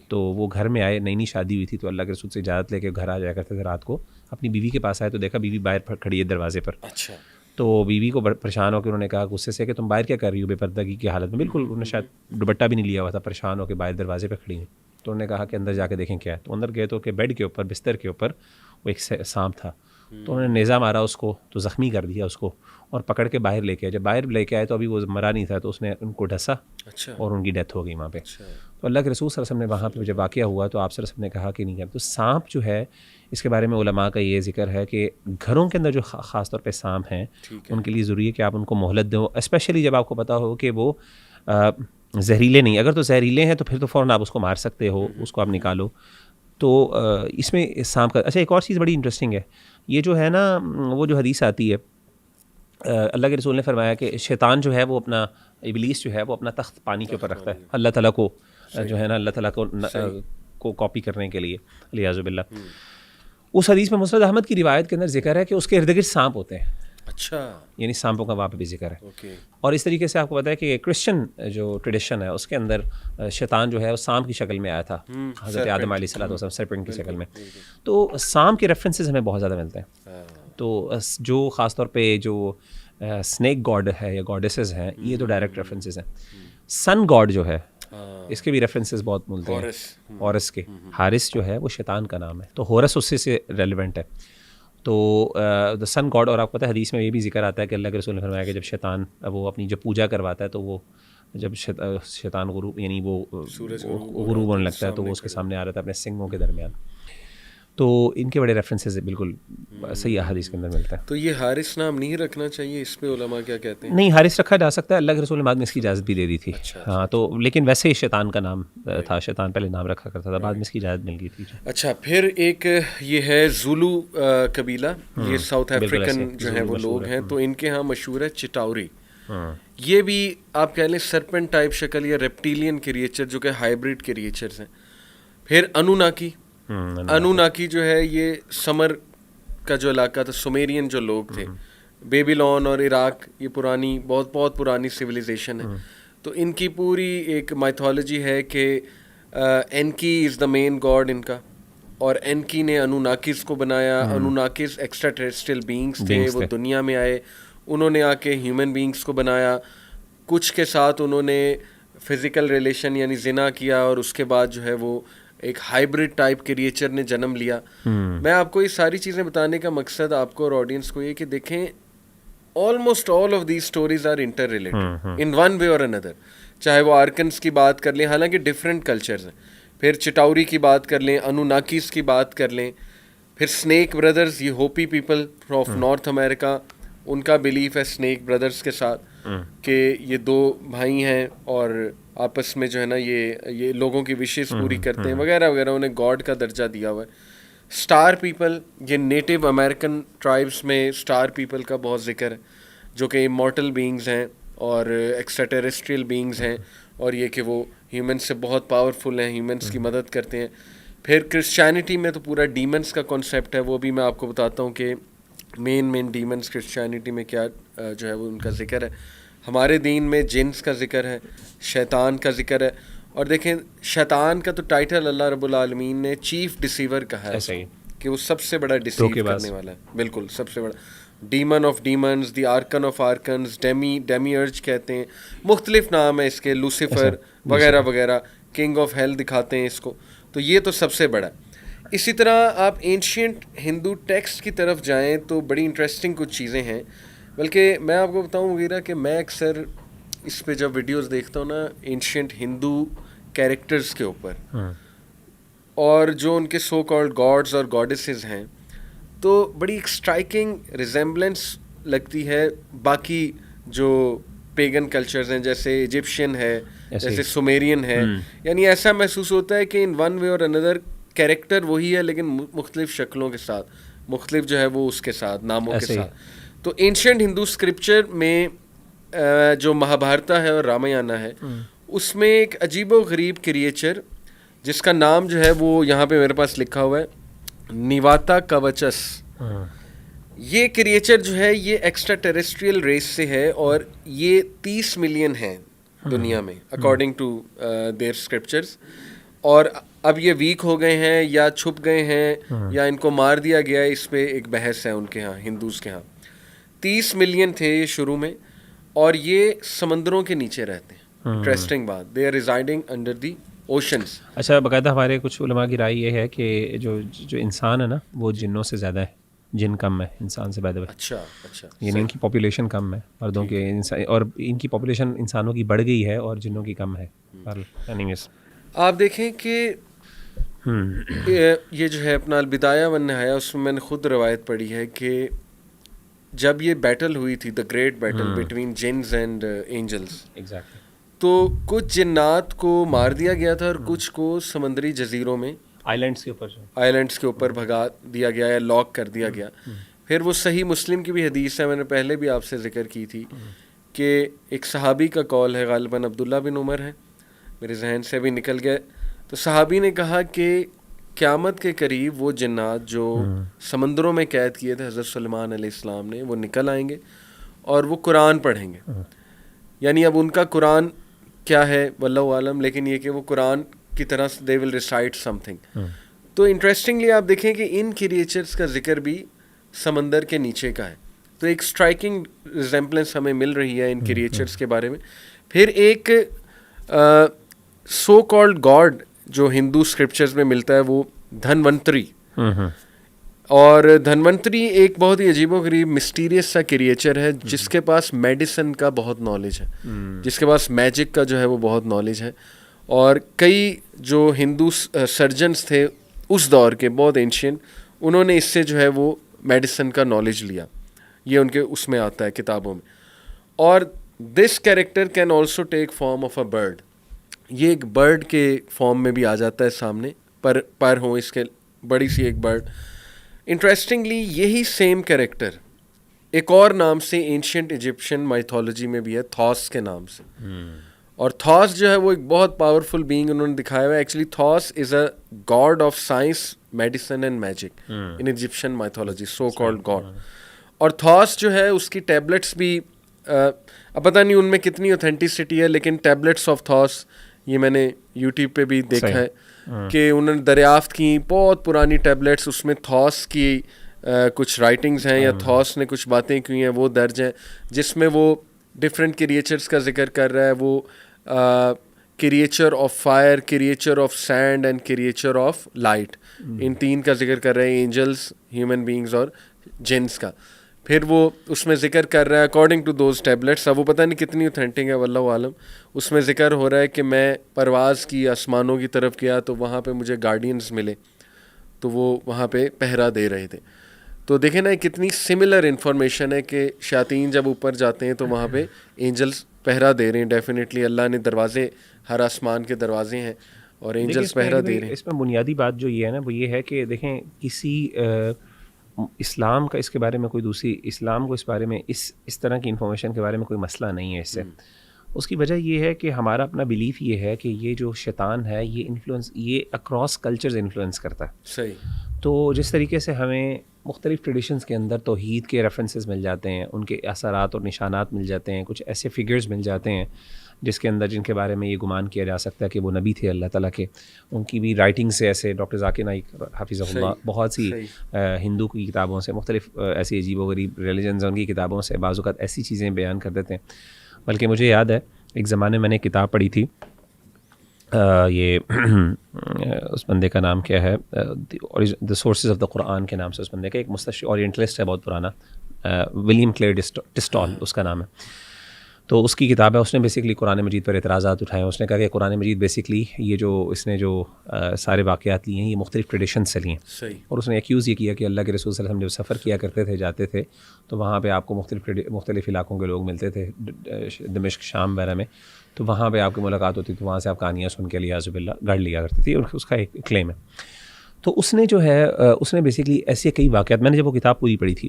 تو وہ گھر میں آئے، نئی شادی ہوئی تھی، تو اللہ کے رسول سے اجازت لے کے گھر آ جایا کرتے تھے رات کو. اپنی بیوی کے پاس آئے تو دیکھا بیوی باہر کھڑی ہے دروازے پر. اچھا. تو بیوی کو پریشان ہو کے انہوں نے کہا غصے سے کہ تم باہر کیا کر رہی ہو بے پردگی کی حالت میں، بالکل انہوں نے شاید دوپٹہ بھی نہیں لیا ہوا تھا، پریشان ہو کے باہر دروازے پہ کھڑی ہیں. تو انہوں نے کہا کہ اندر جا کے دیکھیں کیا ہے. تو اندر گئے تو کہ بیڈ کے اوپر بستر کے اوپر وہ ایک سانپ تھا. تو انہوں نے نیزہ مارا اس کو، تو زخمی کر دیا اس کو اور پکڑ کے باہر لے کے آئے. جب باہر لے کے آئے تو ابھی وہ مرا نہیں تھا، تو اس نے ان کو ڈھسا اور ان کی ڈیتھ ہو گئی وہاں پہ. تو اللہ کے رسول صلی اللہ علیہ وسلم نے وہاں پہ جب واقعہ ہوا تو آپ صلی اللہ علیہ وسلم نے کہا کہ نہیں. تو سانپ جو ہے اس کے بارے میں علماء کا یہ ذکر ہے کہ گھروں کے اندر جو خاص طور پہ سانپ ہیں ان کے لیے ضروری ہے کہ آپ ان کو مہلت دو، اسپیشلی جب آپ کو پتہ ہو کہ وہ زہریلے نہیں. اگر تو زہریلے ہیں تو پھر تو فوراً آپ اس کو مار سکتے ہو، اس کو آپ نکالو. تو اس میں سانپ کا اچھا ایک اور چیز بڑی انٹرسٹنگ ہے، یہ جو ہے نا وہ جو حدیث آتی ہے اللہ کے رسول نے فرمایا کہ شیطان جو ہے وہ اپنا ابلیس جو ہے وہ اپنا تخت پانی کے اوپر رکھتا ہے اللہ تعالیٰ کو جو ہے نا اللہ تعالیٰ کو کاپی کرنے کے لیے الیاذ باللہ. اس حدیث میں مسند احمد کی روایت کے اندر ذکر ہے کہ اس کے ارد گرد سانپ ہوتے ہیں. اچھا. یعنی سانپوں کا وہاں پہ بھی ذکر ہے. اور اس طریقے سے آپ کو پتہ ہے کہ کرسچن جو ٹریڈیشن ہے اس کے اندر شیطان جو ہے وہ سانپ کی شکل میں آیا تھا حضرت آدم علیہ الصلوۃ والسلام، سرپنٹ کی شکل میں. تو سانپ کے ریفرنسز ہمیں بہت زیادہ ملتے ہیں. تو جو خاص طور پہ جو اسنیک گاڈ ہے یا گاڈیسز ہیں یہ تو ڈائریکٹ ریفرنسز ہیں. سن گاڈ جو ہے اس کے بھی ریفرنسز بہت ملتے ہیں. ہورس کے، حارس جو ہے وہ شیطان کا نام ہے، تو ہورس اسی سے ریلیونٹ ہے. تو دا سن گاڈ. اور آپ کو پتہ ہے حدیث میں یہ بھی ذکر آتا ہے کہ اللہ کے رسول نے فرمایا کہ جب شیطان وہ اپنی جب پوجا کرواتا ہے تو وہ جب شیطان غروب یعنی وہ غروب ہونے لگتا ہے تو وہ اس کے سامنے آ رہا تھا اپنے سنگوں کے درمیان. تو ان کے بڑے ریفرنسز بالکل صحیح احادیث کے اندر ملتا ہے. تو یہ حارث نام نہیں رکھنا چاہیے، اس پہ علماء کیا کہتے ہیں؟ نہیں، حارث رکھا جا سکتا ہے، اللہ کے رسول نے بعد میں اس کی اجازت بھی دے دی تھی. ہاں تو لیکن ویسے ہی شیطان کا نام تھا، شیطان پہلے نام رکھا کرتا تھا، بعد میں اس کی اجازت مل گئی تھی. اچھا. پھر ایک یہ ہے زولو قبیلہ، یہ ساؤتھ افریقن جو ہیں وہ لوگ ہیں، تو ان کے ہاں مشہور ہے چٹاوری. یہ بھی آپ کہہ لیں سرپنٹ ٹائپ شکل یا ریپٹیلین کریچر جو کہ ہائیبریڈ کریچرز ہیں. پھر انوناکی. انوناکی جو ہے یہ سمر کا جو علاقہ تھا، سومیرین جو لوگ تھے، بیبیلون اور عراق، یہ پرانی بہت پرانی سویلائزیشن ہے. تو ان کی پوری ایک مائتھولوجی ہے کہ اینکی از دا مین گاڈ ان کا، اور اینکی نے انوناکیز کو بنایا. انوناکیز ایکسٹرا ٹیریسٹریل بینگس تھے، وہ دنیا میں آئے، انہوں نے آ کے ہیومن بینگس کو بنایا. کچھ کے ساتھ انہوں نے فزیکل ریلیشن یعنی زنا کیا، اور اس کے بعد جو ہے وہ ایک ہائیبریڈ ٹائپ کریچر نے جنم لیا. میں آپ کو یہ ساری چیزیں بتانے کا مقصد آپ کو اور آڈینس کو یہ کہ دیکھیں almost all of these stories are interrelated in one way اور اندر. چاہے وہ آرکنس کی بات کر لیں، حالانکہ ڈفرینٹ کلچرز ہیں، پھر چٹاوری کی بات کر لیں، انوناکیز کی بات کر لیں، پھر اسنیک بردرز، یہ ہوپی پیپل آف نارتھ امریکہ، ان کا بلیف ہے اسنیک بردرز کے ساتھ کہ یہ 2 بھائی ہیں اور آپس میں جو ہے نا یہ لوگوں کی وشز پوری کرتے ہیں وغیرہ وغیرہ، انہیں گاڈ کا درجہ دیا ہوا ہے. اسٹار پیپل، یہ نیٹو امریکن ٹرائبس میں اسٹار پیپل کا بہت ذکر ہے، جو کہ امورٹل بینگز ہیں اور ایکسٹرا ٹیریسٹریل بینگز ہیں، اور یہ کہ وہ ہیومنس سے بہت پاورفل ہیں، ہیومنس کی مدد کرتے ہیں. پھر کرسچینٹی میں تو پورا ڈیمنس کا کانسیپٹ ہے، وہ بھی میں آپ کو بتاتا ہوں کہ مین ڈیمنس کرسچینٹی میں کیا جو ہے وہ ان کا ذکر ہے. ہمارے دین میں جنس کا ذکر ہے، شیطان کا ذکر ہے. اور دیکھیں شیطان کا تو ٹائٹل اللہ رب العالمین نے چیف ڈیسیور کہا ہے کہ وہ سب سے بڑا ڈیسیو کرنے والا ہے. بالکل سب سے بڑا، demon of demons, the archon of archons, demiurge کہتے ہیں، مختلف نام ہے اس کے، لوسیفر وغیرہ وغیرہ، کنگ آف ہیل دکھاتے ہیں اس کو. تو یہ تو سب سے بڑا. اسی طرح آپ اینشینٹ ہندو ٹیکسٹ کی طرف جائیں تو بڑی انٹرسٹنگ کچھ چیزیں ہیں. بلکہ میں آپ کو بتاؤں وغیرہ کہ میں اکثر اس پہ جب ویڈیوز دیکھتا ہوں نا اینشینٹ ہندو کیریکٹرز کے اوپر اور جو ان کے سو کالڈ گاڈز اور گاڈیسز ہیں، تو بڑی ایک اسٹرائکنگ ریزیمبلنس لگتی ہے باقی جو پیگن کلچرز ہیں جیسے ایجپشین ہے, جیسے سومیرین ہے, یعنی ایسا محسوس ہوتا ہے کہ ان ون وے اور اندر کیریکٹر وہی ہے لیکن مختلف شکلوں کے ساتھ, مختلف جو ہے وہ اس کے ساتھ ناموں کے ساتھ. تو اینشینٹ ہندو اسکرپچر میں جو مہابھارتا ہے اور رامایانہ ہے اس میں ایک عجیب و غریب کریچر جس کا نام جو ہے وہ یہاں پہ میرے پاس لکھا ہوا ہے, نیواتا کوچس. یہ کریچر جو ہے یہ ایکسٹرا ٹیریسٹریل ریس سے ہے اور یہ 30 ملین ہیں دنیا میں اکارڈنگ ٹو دیئر اسکرپچرز, اور اب یہ ویک ہو گئے ہیں یا چھپ گئے ہیں یا ان کو مار دیا گیا ہے, اس پہ ایک بحث ہے ان کے ہاں, ہندوز کے ہاں. 30 ملین تھے یہ شروع میں, اور یہ سمندروں کے نیچے رہتے ہیں. انٹرسٹنگ بات, they are residing under the oceans. اچھا, باقاعدہ ہمارے کچھ علماء کی رائے یہ ہے کہ جو انسان ہے نا وہ جنوں سے زیادہ ہے, جن کم ہے انسان سے پیدا ہوئے. اچھا, یعنی ان کی پاپولیشن کم ہے مردوں کے, اور ان کی پاپولیشن انسانوں کی بڑھ گئی ہے اور جنوں کی کم ہے. آپ دیکھیں کہ یہ جو ہے اپنا البدایہ والنہایہ, اس میں نے خود روایت پڑھی ہے کہ جب یہ بیٹل ہوئی تھی, the great battle between jinns and angels, تو کچھ جنات کو مار دیا گیا تھا اور کچھ کو سمندری جزیروں میں آئیلینڈس کے اوپر بھگا دیا گیا یا لاک کر دیا گیا. پھر وہ صحیح مسلم کی بھی حدیث ہے, میں نے پہلے بھی آپ سے ذکر کی تھی کہ ایک صحابی کا قول ہے, غالباً عبداللہ بن عمر ہے, میرے ذہن سے بھی نکل گیا. تو صحابی نے کہا کہ قیامت کے قریب وہ جنات جو سمندروں میں قید کیے تھے حضرت سلیمان علیہ السلام نے, وہ نکل آئیں گے اور وہ قرآن پڑھیں گے. یعنی اب ان کا قرآن کیا ہے واللہ عالم, لیکن یہ کہ وہ قرآن کی طرح دے ول ریسائٹ سم تھنگ. تو انٹرسٹنگلی آپ دیکھیں کہ ان کریچرز کا ذکر بھی سمندر کے نیچے کا ہے. تو ایک اسٹرائکنگ ریزیمبلنس ہمیں مل رہی ہے ان کریچرز کے بارے میں. پھر ایک سو کالڈ گاڈ جو ہندو اسکرپچرز میں ملتا ہے وہ دھنونتری, اور دھنونتری ایک بہت ہی عجیب و غریب مسٹیریس سا کریچر ہے جس کے پاس میڈیسن کا بہت نالج ہے, جس کے پاس میجک کا جو ہے وہ بہت نالج ہے. اور کئی جو ہندو سرجنس تھے اس دور کے, بہت اینشین, انہوں نے اس سے جو ہے وہ میڈیسن کا نالج لیا. یہ ان کے اس میں آتا ہے کتابوں میں. اور this character can also take form of a bird, یہ ایک برڈ کے فارم میں بھی آ جاتا ہے سامنے, پر ہوں اس کے بڑی سی ایک برڈ. انٹرسٹنگلی یہی سیم کیریکٹر ایک اور نام سے اینشینٹ ایجپشین مائتھولوجی میں بھی ہے, تھوس کے نام سے. اور تھوس جو ہے وہ ایک بہت پاورفل بینگ انہوں نے دکھایا ہوا ہے. Actually Thoth is a god of science, medicine and magic in Egyptian mythology, so called god. اور تھوس جو ہے اس کی ٹیبلٹس بھی اب پتہ نہیں ان میں کتنی اوتھینٹسٹی ہے, لیکن ٹیبلٹس آف تھوس یہ میں نے یوٹیوب پہ بھی دیکھا ہے کہ انہوں نے دریافت کی بہت پرانی ٹیبلٹس, اس میں تھوس کی کچھ رائٹنگز ہیں یا تھوس نے کچھ باتیں کی ہیں وہ درج ہیں, جس میں وہ ڈفرینٹ کریچرز کا ذکر کر رہا ہے. وہ creature of fire, creature of sand and creature of light, ان تین کا ذکر کر رہے ہیں, اینجلس, ہیومن بینگز اور جنس کا. پھر وہ اس میں ذکر کر رہا ہے اکارڈنگ ٹو دوز ٹیبلٹس, اب وہ پتہ نہیں کتنی اوتھینٹک ہے واللہ عالم. اس میں ذکر ہو رہا ہے کہ میں پرواز کی, آسمانوں کی طرف گیا تو وہاں پہ مجھے گارڈینز ملے, تو وہ وہاں پہ پہرا دے رہے تھے. تو دیکھیں نا کتنی سملر انفارمیشن ہے کہ شیاطین جب اوپر جاتے ہیں تو وہاں پہ اینجلس پہرا دے رہے ہیں. ڈیفینیٹلی اللہ نے دروازے, ہر آسمان کے دروازے ہیں اور اینجلس پہرا دے رہے ہیں. اس میں بنیادی بات جو یہ ہے نا وہ یہ ہے کہ دیکھیں کسی اسلام کا اس کے بارے میں کوئی دوسری, اسلام کو اس بارے میں اس طرح کی انفارمیشن کے بارے میں کوئی مسئلہ نہیں ہے اس سے. اس کی وجہ یہ ہے کہ ہمارا اپنا بلیف یہ ہے کہ یہ جو شیطان ہے یہ انفلوئنس, یہ اکراس کلچرز انفلوئنس کرتا ہے. صحیح. تو جس طریقے سے ہمیں مختلف ٹریڈیشنز کے اندر توحید کے ریفرنسز مل جاتے ہیں, ان کے اثرات اور نشانات مل جاتے ہیں, کچھ ایسے فگرز مل جاتے ہیں جس کے اندر جن کے بارے میں یہ گمان کیا جا سکتا ہے کہ وہ نبی تھے اللہ تعالیٰ کے. ان کی بھی رائٹنگ سے, ایسے ڈاکٹر ذاکر نائک حفظہ اللہ, بہت سی ہندو کی کتابوں سے, مختلف ایسی عجیب و غریب ریلیجنز ان کی کتابوں سے بعض اوقات ایسی چیزیں بیان کر دیتے ہیں. بلکہ مجھے یاد ہے ایک زمانے میں نے کتاب پڑھی تھی, یہ اس بندے کا نام کیا ہے, دا سورسز آف دا قرآن کے نام سے اس بندے کا, ایک مستشرق اورینٹلسٹ ہے بہت پرانا, ولیم کلیئر ٹسٹال اس کا نام ہے. تو اس کی کتاب ہے. اس نے بیسکلی قرآن مجید پر اعتراضات اٹھائے. اس نے کہا کہ قرآن مجید بیسکلی یہ جو اس نے جو سارے واقعات لیے ہیں یہ مختلف ٹریڈیشن سے لیے ہیں. اور اس نے ایکیوز یہ کیا کہ اللہ کے رسول صلی اللہ علیہ وسلم جب سفر کیا کرتے تھے جاتے تھے تو وہاں پہ آپ کو مختلف علاقوں کے لوگ ملتے تھے دمشق شام وغیرہ میں, تو وہاں پہ آپ کی ملاقات ہوتی تھی, وہاں سے آپ کہانیاں سن کے الیاذ باللہ گڑھ لیا کرتے تھے. اس کا ایک کلیم ہے. تو اس نے جو ہے اس نے بیسکلی ایسے کئی واقعات, میں نے جب وہ کتاب پوری پڑھی تھی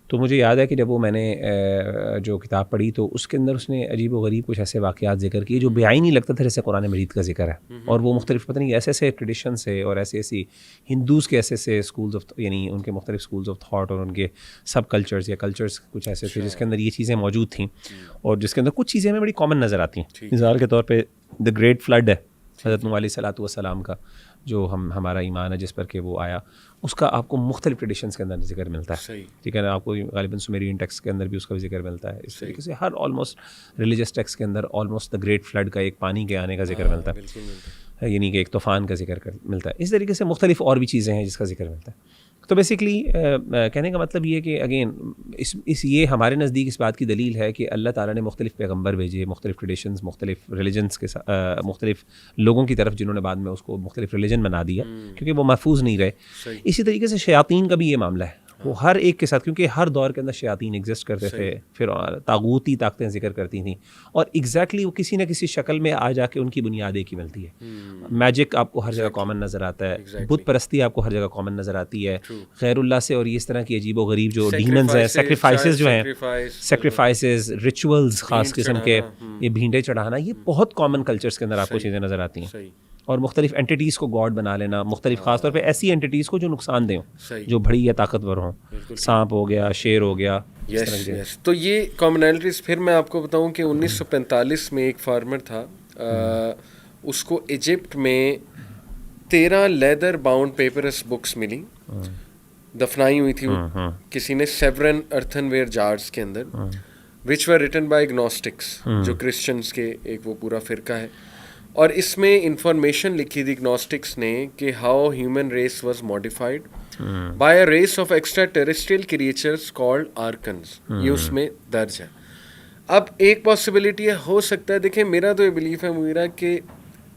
تو مجھے یاد ہے کہ جب وہ میں نے جو کتاب پڑھی تو اس کے اندر اس نے عجیب و غریب کچھ ایسے واقعات ذکر کیے جو بیائی نہیں لگتا تھا جیسے قرآن مجید کا ذکر ہے. اور وہ مختلف پتہ نہیں ایسے ٹریڈیشن سے اور ایسی ہندوز کے ایسے اسکولز آف یعنی ان کے مختلف اسکولز آف تھاٹ اور ان کے سب کلچرز یا کلچرز کچھ ایسے تھے جس کے اندر یہ چیزیں موجود تھیں اور جس کے اندر کچھ چیزیں ہمیں بڑی کامن نظر آتی ہیں. مثال کے طور پہ دا گریٹ فلڈ ہے حضرت نوح علیہ الصلوۃ والسلام کا جو ہمارا ایمان ہے جس پر کہ وہ آیا, اس کا آپ کو مختلف ٹریڈیشنس کے اندر ذکر ملتا ہے. ٹھیک ہے نا, آپ کو غالباً سومیرین ٹیکسٹ کے اندر بھی اس کا بھی ذکر ملتا ہے. اس طریقے سے ہر آلموسٹ ریلیجس ٹیکسٹ کے اندر آلموسٹ دا گریٹ فلڈ کا ایک پانی کے آنے کا ذکر ملتا ہے, یعنی کہ ایک طوفان کا ذکر ملتا ہے. اس طریقے سے مختلف اور بھی چیزیں ہیں جس کا ذکر ملتا ہے. تو بیسکلی کہنے کا مطلب یہ کہ اگین یہ ہمارے نزدیک اس بات کی دلیل ہے کہ اللہ تعالیٰ نے مختلف پیغمبر بھیجے, مختلف ٹریڈیشنز, مختلف ریلیجنس کے مختلف لوگوں کی طرف جنہوں نے بعد میں اس کو مختلف ریلیجن بنا دیا کیونکہ وہ محفوظ نہیں رہے. اسی طریقے سے شیاطین کا بھی یہ معاملہ ہے, وہ ہر ایک کے ساتھ, کیونکہ ہر دور کے اندر شیاطین ایگزسٹ کرتے تھے, پھر طاغوتی طاقتیں ذکر کرتی تھیں اور ایگزیکٹلی وہ کسی نہ کسی شکل میں آ جا کے ان کی بنیاد ایک ہی ملتی ہے. میجک آپ کو ہر جگہ کامن نظر آتا ہے, بت پرستی آپ کو ہر جگہ کامن نظر آتی ہے, غیر اللہ سے اور اس طرح کی عجیب و غریب جو ڈیمنز ہیں, سیکریفائسز جو ہیں, سیکریفائسز, ریچولز خاص قسم کے, یہ بھینڈے چڑھانا, یہ بہت کامن کلچرز کے اندر آپ کو چیزیں نظر آتی ہیں. اور مختلف اینٹیٹیز کو گاڈ بنا لینا, مختلف خاص طور پہ ایسی اینٹیٹیز کو جو نقصان دیں, جو بڑی یا طاقتور ہوں, سانپ ہو گیا, شیر ہو گیا. تو یہ کامنالٹیز پھر میں آپ کو بتاؤں کہ 1945 میں ایک فارمر تھا, اس کو ایجپٹ میں 13 لیدر باؤنڈ پیپرس بکس ملی, دفنائی ہوئی تھی کسی نے سیورن ارتھن ویئر جارز کے اندر, وچ ور ریٹن بائی گنوسٹکس, جو کرسچنس کے ایک وہ پورا فرقہ ہے. اور اس میں انفارمیشن لکھی تھی گنوسٹکس نے کہ how human race was modified by a race of extraterrestrial creatures called archons. یہ اس میں درج ہے. اب ایک پاسبلٹی ہو سکتا ہے, دیکھیں میرا تو یہ بلیف ہے میرا کہ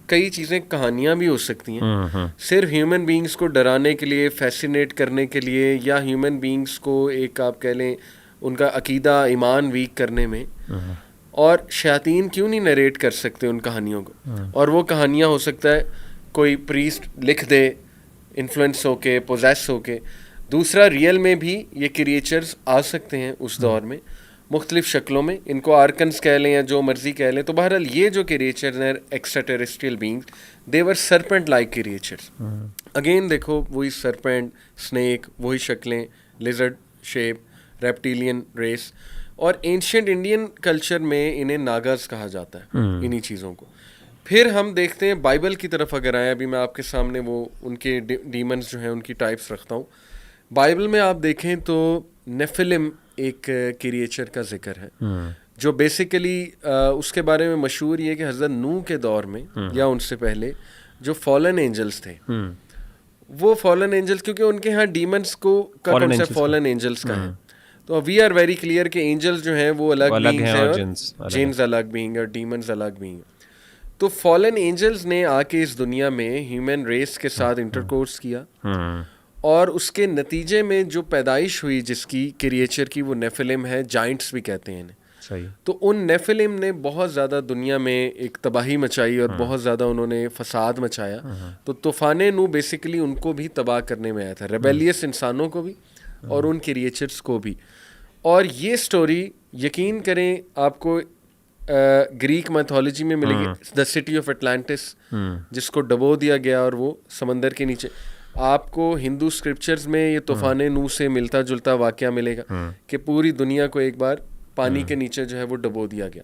کئی چیزیں کہانیاں بھی ہو سکتی ہیں, صرف ہیومن بینگس کو ڈرانے کے لیے, فیسینیٹ کرنے کے لیے, یا ہیومن بینگس کو ایک آپ کہہ لیں ان کا عقیدہ ایمان ویک کرنے میں. اور شیاطین کیوں نہیں نریٹ کر سکتے ان کہانیوں کو, اور وہ کہانیاں ہو سکتا ہے کوئی پریسٹ لکھ دے انفلوئنس ہو کے, پوزیس ہو کے. دوسرا, ریئل میں بھی یہ کریچرز آ سکتے ہیں اس دور میں مختلف شکلوں میں, ان کو آرکنز کہہ لیں یا جو مرضی کہہ لیں. تو بہرحال یہ جو کریچرز ہیں ایکسٹرا ٹیریسٹریل بینگز, دے ور سرپنٹ لائک کریچرز. اگین دیکھو وہی سرپنٹ, اسنیک, وہی شکلیں, لیزرڈ شیپ, ریپٹیلین ریس. اور اینشینٹ انڈین کلچر میں انہیں ناگاز کہا جاتا ہے, انہی چیزوں کو. پھر ہم دیکھتے ہیں بائبل کی طرف اگر آئیں, ابھی میں آپ کے سامنے وہ ان کے ڈیمنز جو ہیں ان کی ٹائپس رکھتا ہوں. بائبل میں آپ دیکھیں تو نیفلم ایک کریچر کا ذکر ہے جو بیسیکلی اس کے بارے میں مشہور یہ کہ حضرت نوح کے دور میں یا ان سے پہلے جو فالن اینجلس تھے, وہ فالن اینجلس کیونکہ ان کے ہاں ڈیمنس کو کا کنسیپٹ فالن اینجلس کا ہے, تو وی آر ویری کلیئر کہ اینجلس جو ہیں وہ الگ بینگز ہیں اور جنز الگ بینگ اور ڈیمنز الگ بینگ. تو فالن اینجلس نے آ کے اس دنیا میں ہیومن ریس کے ساتھ انٹرکورس کیا, اور اس کے نتیجے میں جو پیدائش ہوئی جس کی کریچر کی, وہ نیفلم ہے, جائنٹس بھی کہتے ہیں انہیں. تو ان نیفلم نے بہت زیادہ دنیا میں ایک تباہی مچائی اور بہت زیادہ انہوں نے فساد مچایا. تو طوفان نوح بیسیکلی ان کو بھی تباہ کرنے میں آیا تھا, ریبیلیس انسانوں کو بھی اور ان کریچرس کو بھی. اور یہ سٹوری یقین کریں آپ کو گریک میتھولوجی میں ملے گی, دا سٹی آف اٹلانٹس, جس کو ڈبو دیا گیا اور وہ سمندر کے نیچے. آپ کو ہندو اسکرپچرز میں یہ طوفان نوح سے ملتا جلتا واقعہ ملے گا کہ پوری دنیا کو ایک بار پانی کے نیچے جو ہے وہ ڈبو دیا گیا.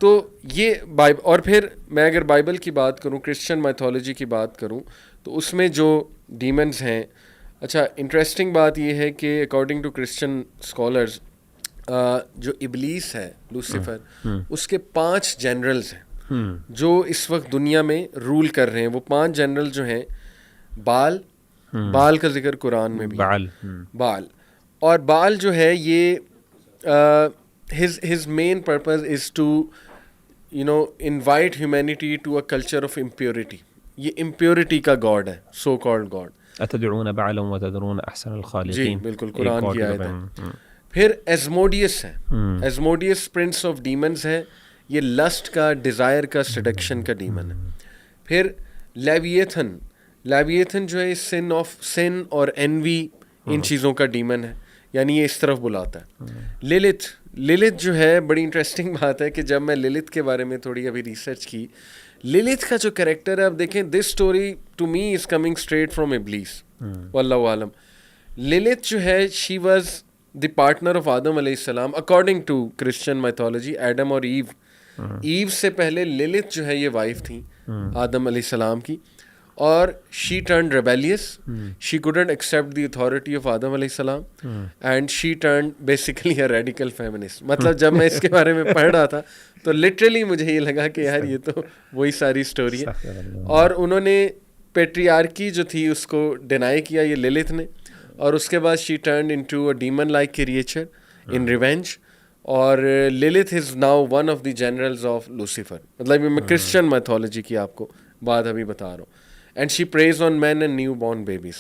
تو یہ اور پھر میں اگر بائبل کی بات کروں, کرسچن میتھولوجی کی بات کروں, تو اس میں جو ڈیمنز ہیں, اچھا انٹرسٹنگ بات یہ ہے کہ اکارڈنگ ٹو کرسچن اسکالرز جو ابلیس ہے لوسیفر, اس کے 5 جنرلز ہیں جو اس وقت دنیا میں رول کر رہے ہیں. وہ 5 جنرل جو ہیں, بال کا ذکر قرآن میں بھی, بال. اور بال جو ہے یہ his main purpose is to, you know, invite humanity to a culture of impurity. یہ impurity کا God ہے, so called God. اتدعون بعلا وتذرون احسن الخالقین. جی بالکل قرآن کی آیت ہے. پھر ایزموڈیس ہے. ایزموڈیس پرنس آف ڈیمنز ہے. یہ لسٹ کا, ڈیزائر کا, سیڈکشن کا ڈیمن ہے. پھر لیویتھن. لیویتھن جو ہے سن اور انوی, ان چیزوں کا ڈیمن ہے, یعنی یہ اس طرف بلاتا ہے. للت جو ہے, بڑی انٹرسٹنگ بات ہے کہ جب میں للت کے بارے میں تھوڑی ابھی ریسرچ کی, للت کا جو کریکٹر ہے, اب دیکھیں this story to me is coming straight from ابلیس واللہ عالم. للت جو ہے, she was the partner of آدم علیہ السلام according to Christian mythology. Adam اور ایو سے پہلے للت جو ہے یہ وائف تھیں آدم علیہ السلام کی, اور she turned rebellious. She couldn't accept the authority of آدم علیہ السلام and she turned basically a radical feminist. مطلب جب میں اس کے بارے میں پڑھ رہا تھا تو لٹرلی مجھے یہ لگا کہ یار یہ تو وہی ساری اسٹوری ہے. اور انہوں نے پیٹریارکی جو تھی اس کو ڈینائی کیا, یہ للت نے, اور اس کے بعد she turned into a demon like creature in revenge. اور Lilith is now one of the generals of Lucifer. مطلب میں کرسچن میتھولوجی کی آپ کو بات ابھی بتا رہا ہوں. And she preys on men and newborn babies.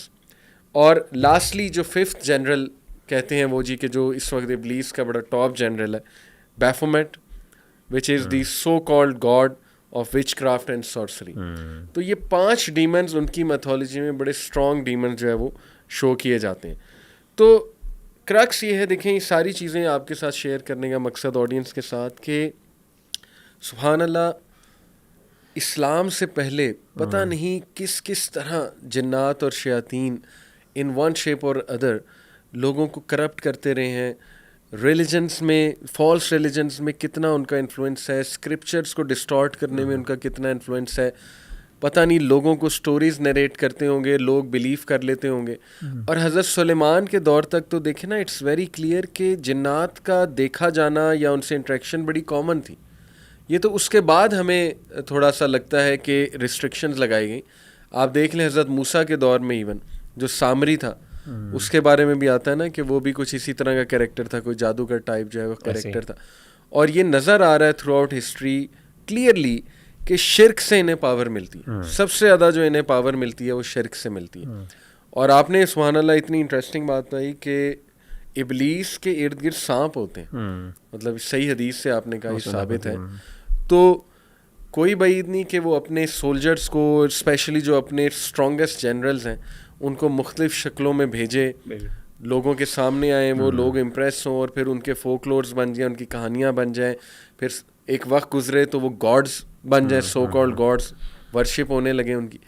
اور لاسٹلی جو ففتھ جنرل کہتے ہیں وہ جی کہ جو اس وقت ابلیس کا بڑا ٹاپ جنرل ہے, Baphomet, which is the so called god of witchcraft and sorcery. تو یہ 5 ڈیمنز ان کی میتھولوجی میں بڑے اسٹرانگ ڈیمنز جو ہے وہ شو کیے جاتے ہیں. تو کرکس یہ ہے, دیکھیں یہ ساری چیزیں آپ کے ساتھ شیئر کرنے کا مقصد آڈینس کے ساتھ کہ سبحان اللہ, اسلام سے پہلے پتہ نہیں کس طرح جنات اور شیاطین ان ون شیپ اور ادر لوگوں کو کرپٹ کرتے رہے ہیں. ریلیجنس میں, فالس ریلیجنس میں کتنا ان کا انفلوئنس ہے, اسکرپچرس کو ڈسٹارٹ کرنے میں ان کا کتنا انفلوئنس ہے. پتہ نہیں لوگوں کو سٹوریز نریٹ کرتے ہوں گے, لوگ بلیو کر لیتے ہوں گے. اور حضرت سلیمان کے دور تک تو دیکھیں نا, اٹس ویری کلیئر کہ جنات کا دیکھا جانا یا ان سے انٹریکشن بڑی کامن تھی. یہ تو اس کے بعد ہمیں تھوڑا سا لگتا ہے کہ ریسٹرکشنز لگائی گئیں. آپ دیکھ لیں حضرت موسیٰ کے دور میں ایون جو سامری تھا, اس کے بارے میں بھی آتا ہے نا کہ وہ بھی کچھ اسی طرح کا کریکٹر تھا, کوئی جادوگر ٹائپ جو ہے وہ کریکٹر تھا. اور یہ نظر آ رہا ہے تھرو آؤٹ ہسٹری کلیئرلی کہ شرک سے انہیں پاور ملتی ہے. سب سے زیادہ جو انہیں پاور ملتی ہے وہ شرک سے ملتی ہے. اور آپ نے سبحان اللہ اتنی انٹرسٹنگ بات بتائی کہ ابلیس کے ارد گرد سانپ ہوتے ہیں. مطلب صحیح حدیث سے آپ نے کہا یہ ثابت ہے. تو کوئی بعید نہیں کہ وہ اپنے سولجرز کو, اسپیشلی جو اپنے اسٹرانگسٹ جنرلز ہیں, ان کو مختلف شکلوں میں بھیجے, لوگوں کے سامنے آئیں, وہ لوگ امپریس ہوں, اور پھر ان کے فوک لورز بن جائیں, ان کی کہانیاں بن جائیں. پھر ایک وقت گزرے تو وہ گاڈز بن جائیں, سو کالڈ گاڈز, ورشپ ہونے لگے ان کی.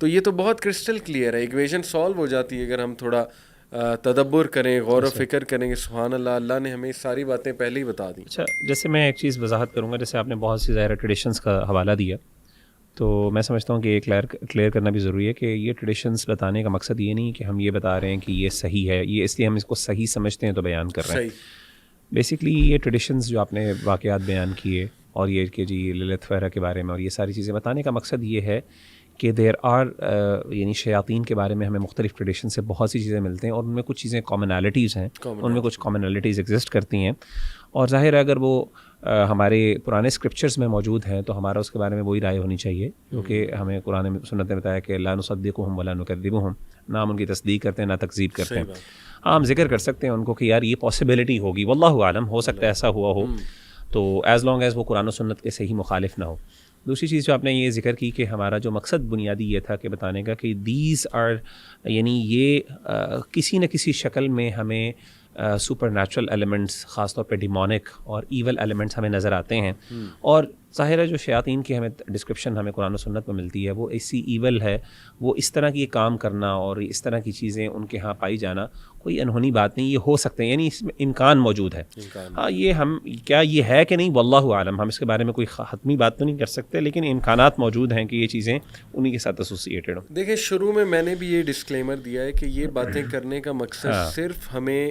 تو یہ تو بہت کرسٹل کلیئر ہے, ایکویژن سالو ہو جاتی ہے اگر ہم تھوڑا تدبر کریں, غور و فکر کریں کہ سبحان اللہ, اللہ نے ہمیں ساری باتیں پہلے ہی بتا دی. اچھا, جیسے میں ایک چیز وضاحت کروں گا, جیسے آپ نے بہت سی ظاہر ٹریڈیشنس کا حوالہ دیا, تو میں سمجھتا ہوں کہ یہ کلیئر کرنا بھی ضروری ہے کہ یہ ٹریڈیشنس بتانے کا مقصد یہ نہیں کہ ہم یہ بتا رہے ہیں کہ یہ صحیح ہے, یہ اس لیے ہم اس کو صحیح سمجھتے ہیں تو بیان کر رہے ہیں. بیسکلی یہ ٹریڈیشنز جو آپ نے واقعات بیان کیے, اور یہ کہ جی للت وغیرہ کے بارے میں اور یہ ساری چیزیں بتانے کا مقصد یہ ہے کہ دیر آر یعنی شیاطین کے بارے میں ہمیں مختلف ٹریڈیشن سے بہت سی چیزیں ملتے ہیں, اور ان میں کچھ چیزیں کامنالٹیز ہیں, ان میں کچھ کامنالٹیز ایگزسٹ کرتی ہیں. اور ظاہر ہے اگر وہ ہمارے پرانے اسکرپچرز میں موجود ہیں تو ہمارا اس کے بارے میں وہی رائے ہونی چاہیے, کیونکہ ہمیں قرآن سنت نے بتایا کہ لا نصدقهم ولا نکذبهم, نہ ہم ان کی تصدیق کرتے ہیں نہ تکذیب کرتے ہیں. ہاں, ہم ذکر کر سکتے ہیں ان کو کہ یار یہ پاسبلٹی ہوگی, واللہ عالم, ہو سکتا ہے ایسا ہوا ہو, تو ایز لانگ ایز وہ قرآن و سنت کے صحیح مخالف نہ ہو. دوسری چیز جو آپ نے یہ ذکر کی کہ ہمارا جو مقصد بنیادی یہ تھا کہ بتانے کا کہ دیز آر, یعنی یہ کسی نہ کسی شکل میں ہمیں سپر نیچرل ایلیمنٹس, خاص طور پہ ڈیمونک اور ایول ایلیمنٹس ہمیں نظر آتے ہیں. اور ظاہر ہے جو شیاطین کی ہمیں ڈسکرپشن ہمیں قرآن و سنت میں ملتی ہے وہ ایسی ایول ہے, وہ اس طرح کی کام کرنا اور اس طرح کی چیزیں ان کے ہاں پائی جانا کوئی انہونی بات نہیں, یہ ہو سکتے ہیں, یعنی اس میں امکان موجود ہے. ہاں, یہ ہم کیا یہ ہے کہ نہیں, واللہ عالم, ہم اس کے بارے میں کوئی حتمی بات تو نہیں کر سکتے, لیکن امکانات موجود ہیں کہ یہ چیزیں انہی کے ساتھ ایسوسیٹڈ ہوں. دیکھیں شروع میں نے بھی یہ ڈسکلیمر دیا ہے کہ یہ باتیں کرنے کا مقصد صرف ہمیں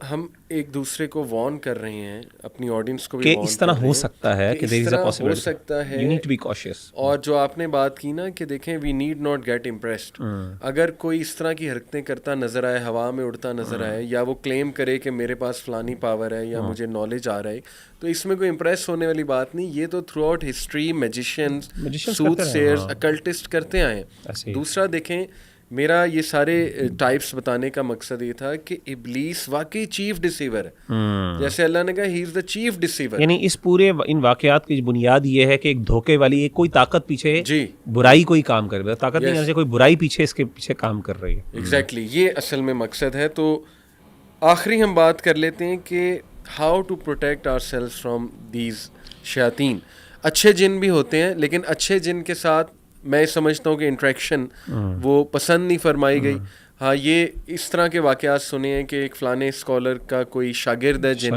ہم ایک دوسرے کو وارن کر رہے ہیں, اپنی آڈینس کو بھی کہ warn اس طرح کر رہے ہو ہیں سکتا ہے کہ there is a possibility. ہو سکتا ہے. You need to be cautious. اور جو آپ نے بات کی نا کہ دیکھیں we need not get impressed, اگر کوئی اس طرح کی حرکتیں کرتا نظر آئے, ہوا میں اڑتا نظر آئے, یا وہ کلیم کرے کہ میرے پاس فلانی پاور ہے یا مجھے نالج آ رہا ہے, تو اس میں کوئی امپریس ہونے والی بات نہیں. یہ تو تھرو آؤٹ ہسٹری میجیشینز, سوت سیئرز, اکلٹسٹ کرتے آئے ہیں. دوسرا دیکھیں, میرا یہ سارے ٹائپس بتانے کا مقصد یہ تھا کہ ابلیس واقعی چیف ڈسیور ہے. جیسے اللہ نے کہا ہی از دا چیف ڈسیور. یعنی اس پورے ان واقعات کی بنیاد یہ ہے کہ ایک دھوکے والی ایک کوئی طاقت پیچھے جی برائی کوئی کام کر رہی ہے, طاقت نہیں ہے, کوئی برائی پیچھے اس کے پیچھے کام کر رہی ہے. ایگزیکٹلی یہ اصل میں مقصد ہے. تو آخری ہم بات کر لیتے ہیں کہ how to protect our self from these شیاطین. اچھے جن بھی ہوتے ہیں, لیکن اچھے جن کے ساتھ میں سمجھتا ہوں کہ انٹریکشن وہ پسند نہیں فرمائی گئی. ہاں, یہ اس طرح کے واقعات سنے ہیں کہ ایک فلانے اسکالر کا کوئی شاگرد ہے جن,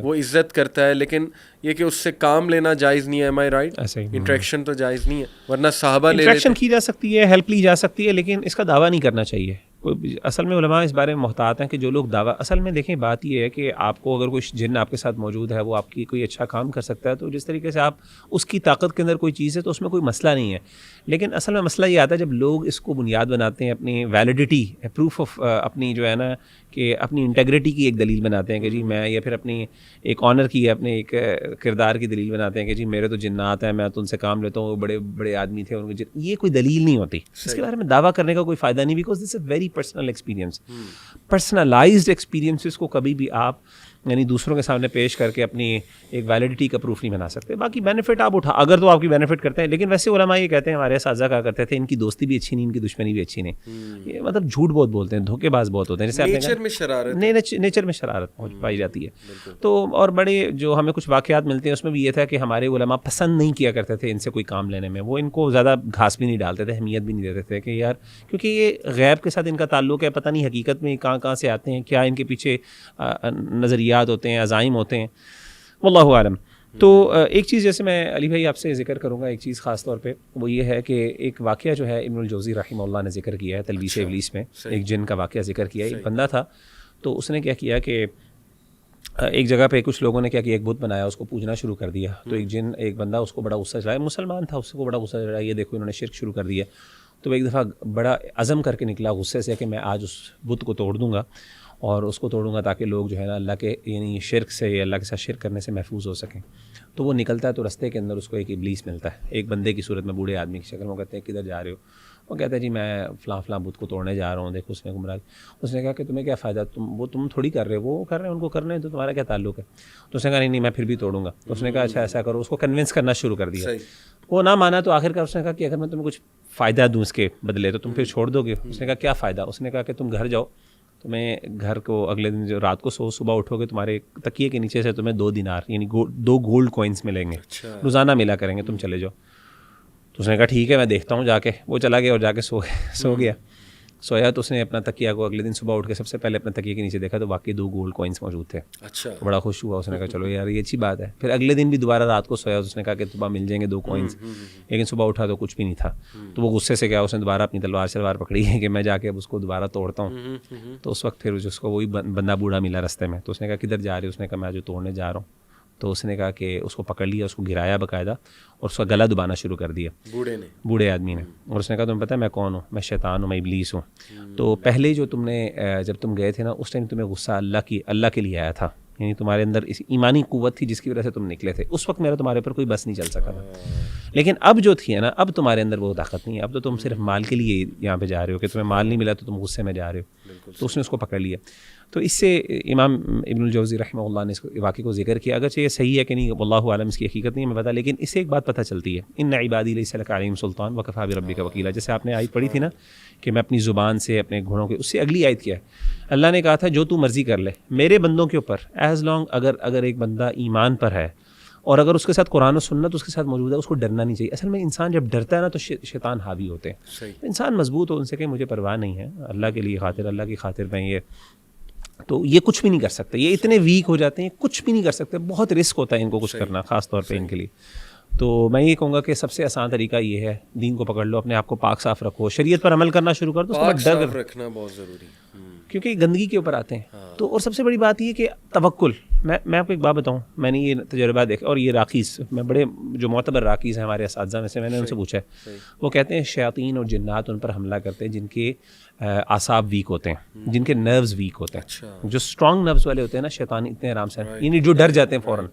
وہ عزت کرتا ہے, لیکن یہ کہ اس سے کام لینا جائز نہیں ہے. ایم آئی رائٹ؟ انٹریکشن تو جائز نہیں ہے, ورنہ صحابہ لے انٹریکشن کی جا سکتی ہے, ہیلپ لی جا سکتی ہے, لیکن اس کا دعویٰ نہیں کرنا چاہیے. اصل میں علماء اس بارے میں محتاط ہیں کہ جو لوگ دعویٰ, اصل میں دیکھیں بات یہ ہے کہ آپ کو اگر کوئی جن آپ کے ساتھ موجود ہے, وہ آپ کی کوئی اچھا کام کر سکتا ہے, تو جس طریقے سے آپ اس کی طاقت کے اندر کوئی چیز ہے تو اس میں کوئی مسئلہ نہیں ہے. لیکن اصل میں مسئلہ یہ آتا ہے جب لوگ اس کو بنیاد بناتے ہیں اپنی ویلیڈیٹی, پروف آف اپنی جو ہے نا کہ اپنی انٹیگریٹی کی ایک دلیل بناتے ہیں کہ جی میں, یا پھر اپنی ایک آنر کی, اپنے ایک کردار کی دلیل بناتے ہیں کہ جی میرے تو جنات ہیں, میں تو ان سے کام لیتا ہوں, وہ بڑے بڑے آدمی تھے, ان کے یہ کوئی دلیل نہیں ہوتی. اس کے بارے میں دعویٰ کرنے کا کوئی فائدہ نہیں, because this a very personal experience. Personalised experiences کو کبھی بھی آپ یعنی دوسروں کے سامنے پیش کر کے اپنی ایک ویلیڈیٹی کا پروف نہیں بنا سکتے. باقی بینیفٹ آپ اٹھا اگر تو آپ کی بینیفٹ کرتے ہیں, لیکن ویسے علماء یہ کہتے ہیں, ہمارے اساتذہ کہا کرتے تھے ان کی دوستی بھی اچھی نہیں, ان کی دشمنی بھی اچھی نہیں. یہ مطلب جھوٹ بہت بولتے ہیں, دھوکے باز بہت ہوتے ہیں, جیسے نیچر میں شرارت پائی جاتی ہے. تو اور بڑے جو ہمیں کچھ واقعات ملتے ہیں اس میں بھی یہ تھا کہ ہمارے علماء پسند نہیں کیا کرتے تھے ان سے کوئی کام لینے میں. وہ ان کو زیادہ گھاس بھی نہیں ڈالتے تھے, اہمیت بھی نہیں دیتے تھے کہ یار کیونکہ یہ غیب کے ساتھ ان کا تعلق ہے, پتہ نہیں حقیقت میں کہاں سے آتے ہیں, کیا ان کے پیچھے نظریات ہوتے ہیں, عزائم ہوتے ہیں, واللہ عالم. تو ایک چیز جیسے میں علی بھائی آپ سے ذکر کروں گا, ایک چیز خاص طور پہ وہ یہ ہے کہ ایک واقعہ جو ہے ابن الجوزی رحمہ اللہ نے ذکر کیا ہے تلبیس ابلیس میں, ایک جن کا واقعہ ذکر کیا ہے. ایک بندہ تھا, تو اس نے کیا کیا کہ ایک جگہ پہ کچھ لوگوں نے کیا کیا, ایک بت بنایا, اس کو پوجنا شروع کر دیا. تو ایک بندہ اس کو بڑا غصہ چڑھایا, مسلمان تھا, اس کو بڑا غصہ چڑھایا, یہ دیکھو انہوں نے شرک شروع کر دیا. تو ایک دفعہ بڑا عزم کر کے نکلا غصے سے کہ میں آج اس بت کو توڑ دوں گا, اور اس کو توڑوں گا تاکہ لوگ جو ہے نا اللہ کے یعنی شرک سے یا اللہ کے ساتھ شرک کرنے سے محفوظ ہو سکیں. تو وہ نکلتا ہے, تو رستے کے اندر اس کو ایک ابلیس ملتا ہے, ایک بندے کی صورت میں, بوڑھے آدمی کی شکل میں. وہ کہتے ہیں کدھر جا رہے ہو؟ وہ کہتا ہے جی میں فلاں بت کو توڑنے جا رہا ہوں. دیکھو اس نے گمراہ. اس نے کہا کہ تمہیں کیا فائدہ, تم تھوڑی کر رہے ہو, وہ کر رہے ہیں, ان کو کرنے ہیں, تو تمہارا کیا تعلق ہے؟ تو اس نے کہا نہیں میں پھر بھی توڑوں گا. تو اس نے کہا اچھا ایسا کرو, اس کو کنونس کرنا شروع کر دیا. وہ نہ مانا, تو آخر کار اس نے کہا کہ اگر میں تمہیں کچھ فائدہ دوں اس کے بدلے تو تم پھر چھوڑ دو گے؟ اس نے کہا کیا فائدہ؟ اس نے کہا کہ تم گھر جاؤ, تمہیں گھر کو اگلے دن جو رات کو صبح اٹھو گے, تمہارے تکیے کے نیچے سے تمہیں 2 دینار یعنی 2 گولڈ کوئنس ملیں گے, روزانہ ملا کریں گے, تم چلے جاؤ. تو اس نے کہا ٹھیک ہے میں دیکھتا ہوں جا کے. وہ چلا گیا اور جا کے سو گیا. سویا تو اس نے اپنا تکیہ کو اگلے دن صبح اٹھ کے سب سے پہلے اپنے تکیے کے نیچے دیکھا, تو واقعی 2 گولڈ کوئنس موجود تھے. اچھا, بڑا خوش ہوا. اس نے کہا چلو یار یہ اچھی بات ہے. پھر اگلے دن بھی دوبارہ رات کو سویا, اس نے کہا کہ صبح مل جائیں گے 2 کوئنس, لیکن صبح اٹھا تو کچھ بھی نہیں تھا. تو وہ غصے سے گیا, اس نے دوبارہ اپنی تلوار پکڑی ہے کہ میں جا کے اب اس کو دوبارہ توڑتا ہوں. تو اس وقت پھر اس کو وہی بندہ بوڑھا ملا رستے میں. تو اس نے کہا کدھر جا رہے ہو؟ اس نے کہا میں جو توڑنے جا رہا ہوں. تو اس نے کہا کہ اس کو پکڑ لیا, اس کو گرایا باقاعدہ, اور اس کا گلا دبانا شروع کر دیا بوڑھے آدمی نے. اور اس نے کہا تمہیں پتہ ہے میں کون ہوں؟ میں شیطان ہوں, میں ابلیس ہوں. تو پہلے جو تم نے جب تم گئے تھے نا, اس ٹائم تمہیں غصہ اللہ کے لیے آیا تھا, یعنی تمہارے اندر اس ایمانی قوت تھی جس کی وجہ سے تم نکلے تھے. اس وقت میرا تمہارے پر کوئی بس نہیں چل سکا تھا. لیکن اب جو تھی ہے نا, اب تمہارے اندر وہ طاقت نہیں ہے. اب تو تم صرف مال کے لیے یہاں پہ جا رہے ہو کہ تمہیں مال نہیں ملا تو تم غصے میں جا رہے ہو. تو اس نے اس کو پکڑ لیا. تو اس سے امام ابن الجوزی رحمہ اللہ نے اس واقعے کو ذکر کیا. اگرچہ یہ صحیح ہے کہ نہیں, واللہ عالم, اس کی حقیقت نہیں ہمیں پتہ, لیکن اس سے ایک بات پتہ چلتی ہے, ان عبادی لیس لک علیہم سلطان وکفی بربک وکیلا. جیسے آپ نے آیت پڑھی تھی نا کہ میں اپنی زبان سے اپنے گھوڑوں کے, اس سے اگلی آیت کیا ہے, اللہ نے کہا تھا جو تو مرضی کر لے میرے بندوں کے اوپر, ایز لانگ اگر ایک بندہ ایمان پر ہے اور اگر اس کے ساتھ قرآن و سنت اس کے ساتھ موجود ہے, اس کو ڈرنا نہیں چاہیے. اصل میں انسان جب ڈرتا ہے نا تو شیطان حاوی ہوتے ہیں. انسان مضبوط ہو, ان سے کہ مجھے پرواہ نہیں ہے, اللہ کے لیے خاطر, اللہ کی خاطر میں یہ, تو یہ کچھ بھی نہیں کر سکتے. یہ اتنے ویک ہو جاتے ہیں, کچھ بھی نہیں کر سکتے. بہت رسک ہوتا ہے ان کو کچھ کرنا, خاص طور پہ ان کے لیے. تو میں یہ کہوں گا کہ سب سے آسان طریقہ یہ ہے, دین کو پکڑ لو, اپنے آپ کو پاک صاف رکھو, شریعت پر عمل کرنا شروع کر دو. پاک صاف رکھنا بہت ضروری ہے. کیونکہ گندگی کے اوپر آتے ہیں. تو اور سب سے بڑی بات یہ کہ توکل. میں آپ کو ایک بات بتاؤں, میں نے یہ تجربہ دیکھا, اور یہ راقیز, میں بڑے جو معتبر راقیز ہیں ہمارے اساتذہ میں سے, میں نے ان سے پوچھا ہے, وہ کہتے ہیں شیاطین اور جنات ان پر حملہ کرتے ہیں جن کے اعصاب ویک ہوتے ہیں, جن کے نروز ویک ہوتے ہیں. جو اسٹرانگ نروز والے ہوتے ہیں نا, شیطان اتنے آرام سے, یعنی جو ڈر جاتے ہیں فوراً.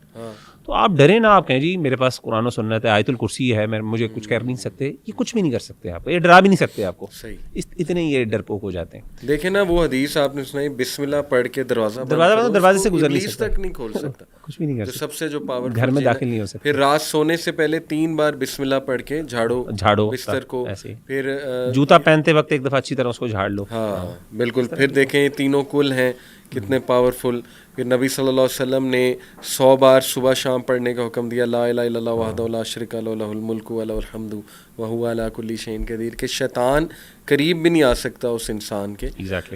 تو آپ ڈریں نا, آپ کہیں جی میرے پاس قرآن و سنت ہے, آیت الکرسی ہے, مجھے کچھ کر نہیں سکتے, یہ کچھ بھی نہیں کر سکتے آپ, یہ ڈرا بھی نہیں سکتے آپ کو. اتنے یہ ڈرپوک ہو جاتے ہیں. دیکھیں نا وہ حدیث آپ نے سنائی, بسم اللہ پڑھ کے دروازے سے گزر نہیں سکتا, تک نہیں کھول سکتا, کچھ بھی نہیں کر سکتا, سب سے جو پاور گھر میں داخل نہیں ہو سکتا. پھر رات سونے سے پہلے 3 بار بسم اللہ پڑھ کے جھاڑو بستر کو, پھر جوتا پہنتے وقت ایک دفعہ اچھی طرح اس کو جھاڑ لو. ہاں بالکل. پھر دیکھیں تینوں کل ہیں کتنے پاورفل. پھر نبی صلی اللہ علیہ وسلم نے 100 بار صبح شام پڑھنے کا حکم دیا, لا الہ الا اللہ وحدہ لا شریک لہ لہ الملک و لہ الحمد وہو علی کل شیء قدیر, کہ شیطان قریب بھی نہیں آ سکتا اس انسان کے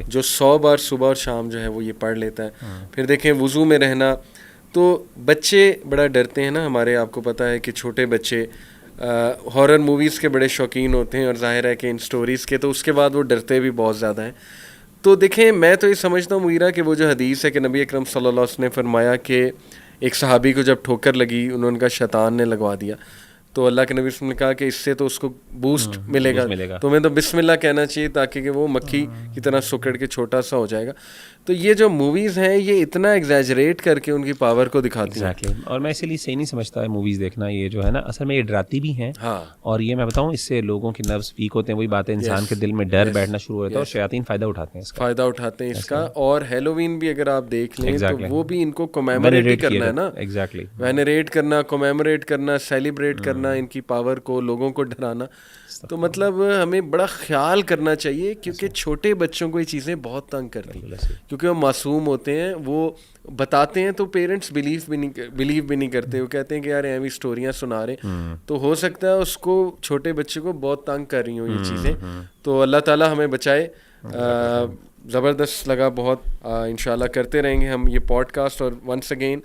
جو 100 بار صبح اور شام جو ہے وہ یہ پڑھ لیتا ہے. پھر دیکھیں وضو میں رہنا, تو بچے بڑا ڈرتے ہیں نا ہمارے, آپ کو پتہ ہے کہ چھوٹے بچے ہارر موویز کے بڑے شوقین ہوتے ہیں, اور ظاہر ہے کہ ان سٹوریز کے, تو اس کے بعد وہ ڈرتے بھی بہت زیادہ ہیں. تو دیکھیں میں تو یہ سمجھتا ہوں مغیرہ کہ وہ جو حدیث ہے کہ نبی اکرم صلی اللہ علیہ وسلم نے فرمایا کہ ایک صحابی کو جب ٹھوکر لگی, انہوں کا شیطان نے لگوا دیا, تو اللہ کے نبی صلی اللہ علیہ وسلم نے کہا کہ اس سے تو اس کو بوسٹ ملے گا, تو ہمیں تو بسم اللہ کہنا چاہیے تاکہ کہ وہ مکھی کی طرح سکڑ کے چھوٹا سا ہو جائے گا. تو یہ جو موویز ہیں یہ اتنا ایگزیجریٹ کر کے ان کی پاور کو دکھاتی ہیں. اور میں اسی لیے صحیح نہیں سمجھتا ہے موویز دیکھنا, یہ جو ہے نا اصل میں یہ ڈراتی بھی ہیں. اور یہ میں بتاؤں اس سے لوگوں کی نروز ویک ہوتے ہیں, وہی بات ہے, انسان کے دل میں ڈر بیٹھنا شروع ہوتا ہے, اور شیاطین فائدہ اٹھاتے ہیں اس کا. اور ہیلووین بھی اگر آپ دیکھ لیں تو وہ بھی ان کو کمیموریٹ کرنا ہے نا, وینریٹ کرنا, کمیموریٹ کرنا, سیلیبریٹ کرنا ان کی پاور کو, لوگوں کو ڈرانا. تو مطلب ہمیں بڑا خیال کرنا چاہیے, کیونکہ چھوٹے بچوں کو یہ چیزیں بہت تنگ کرتی ہیں, کیونکہ وہ معصوم ہوتے ہیں, وہ بتاتے ہیں تو پیرنٹس بلیو بھی نہیں کرتے, وہ کہتے ہیں کہ یار ایویں اسٹوریاں سنا رہے, تو ہو سکتا ہے اس کو چھوٹے بچے کو بہت تنگ کر رہی ہوں یہ چیزیں. تو اللہ تعالیٰ ہمیں بچائے. زبردست لگا بہت, انشاءاللہ کرتے رہیں گے ہم یہ پوڈ کاسٹ. اور ونس اگین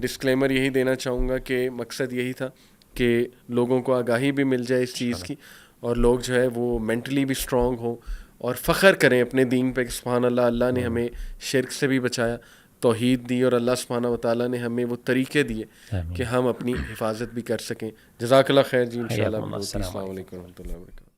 ڈسکلیمر یہی دینا چاہوں گا کہ مقصد یہی تھا کہ لوگوں کو آگاہی بھی مل جائے اس چیز کی, اور لوگ جو ہے وہ مینٹلی بھی اسٹرانگ ہوں اور فخر کریں اپنے دین پہ کہ سبحان اللہ, اللہ نے ہمیں شرک سے بھی بچایا, توحید دی, اور اللہ سبحانہ و تعالیٰ نے ہمیں وہ طریقے دیے کہ ہم اپنی حفاظت بھی کر سکیں. جزاک اللہ خیر جی. انشاءاللہ. السلام علیکم و رحمۃ اللہ وبرکاتہ.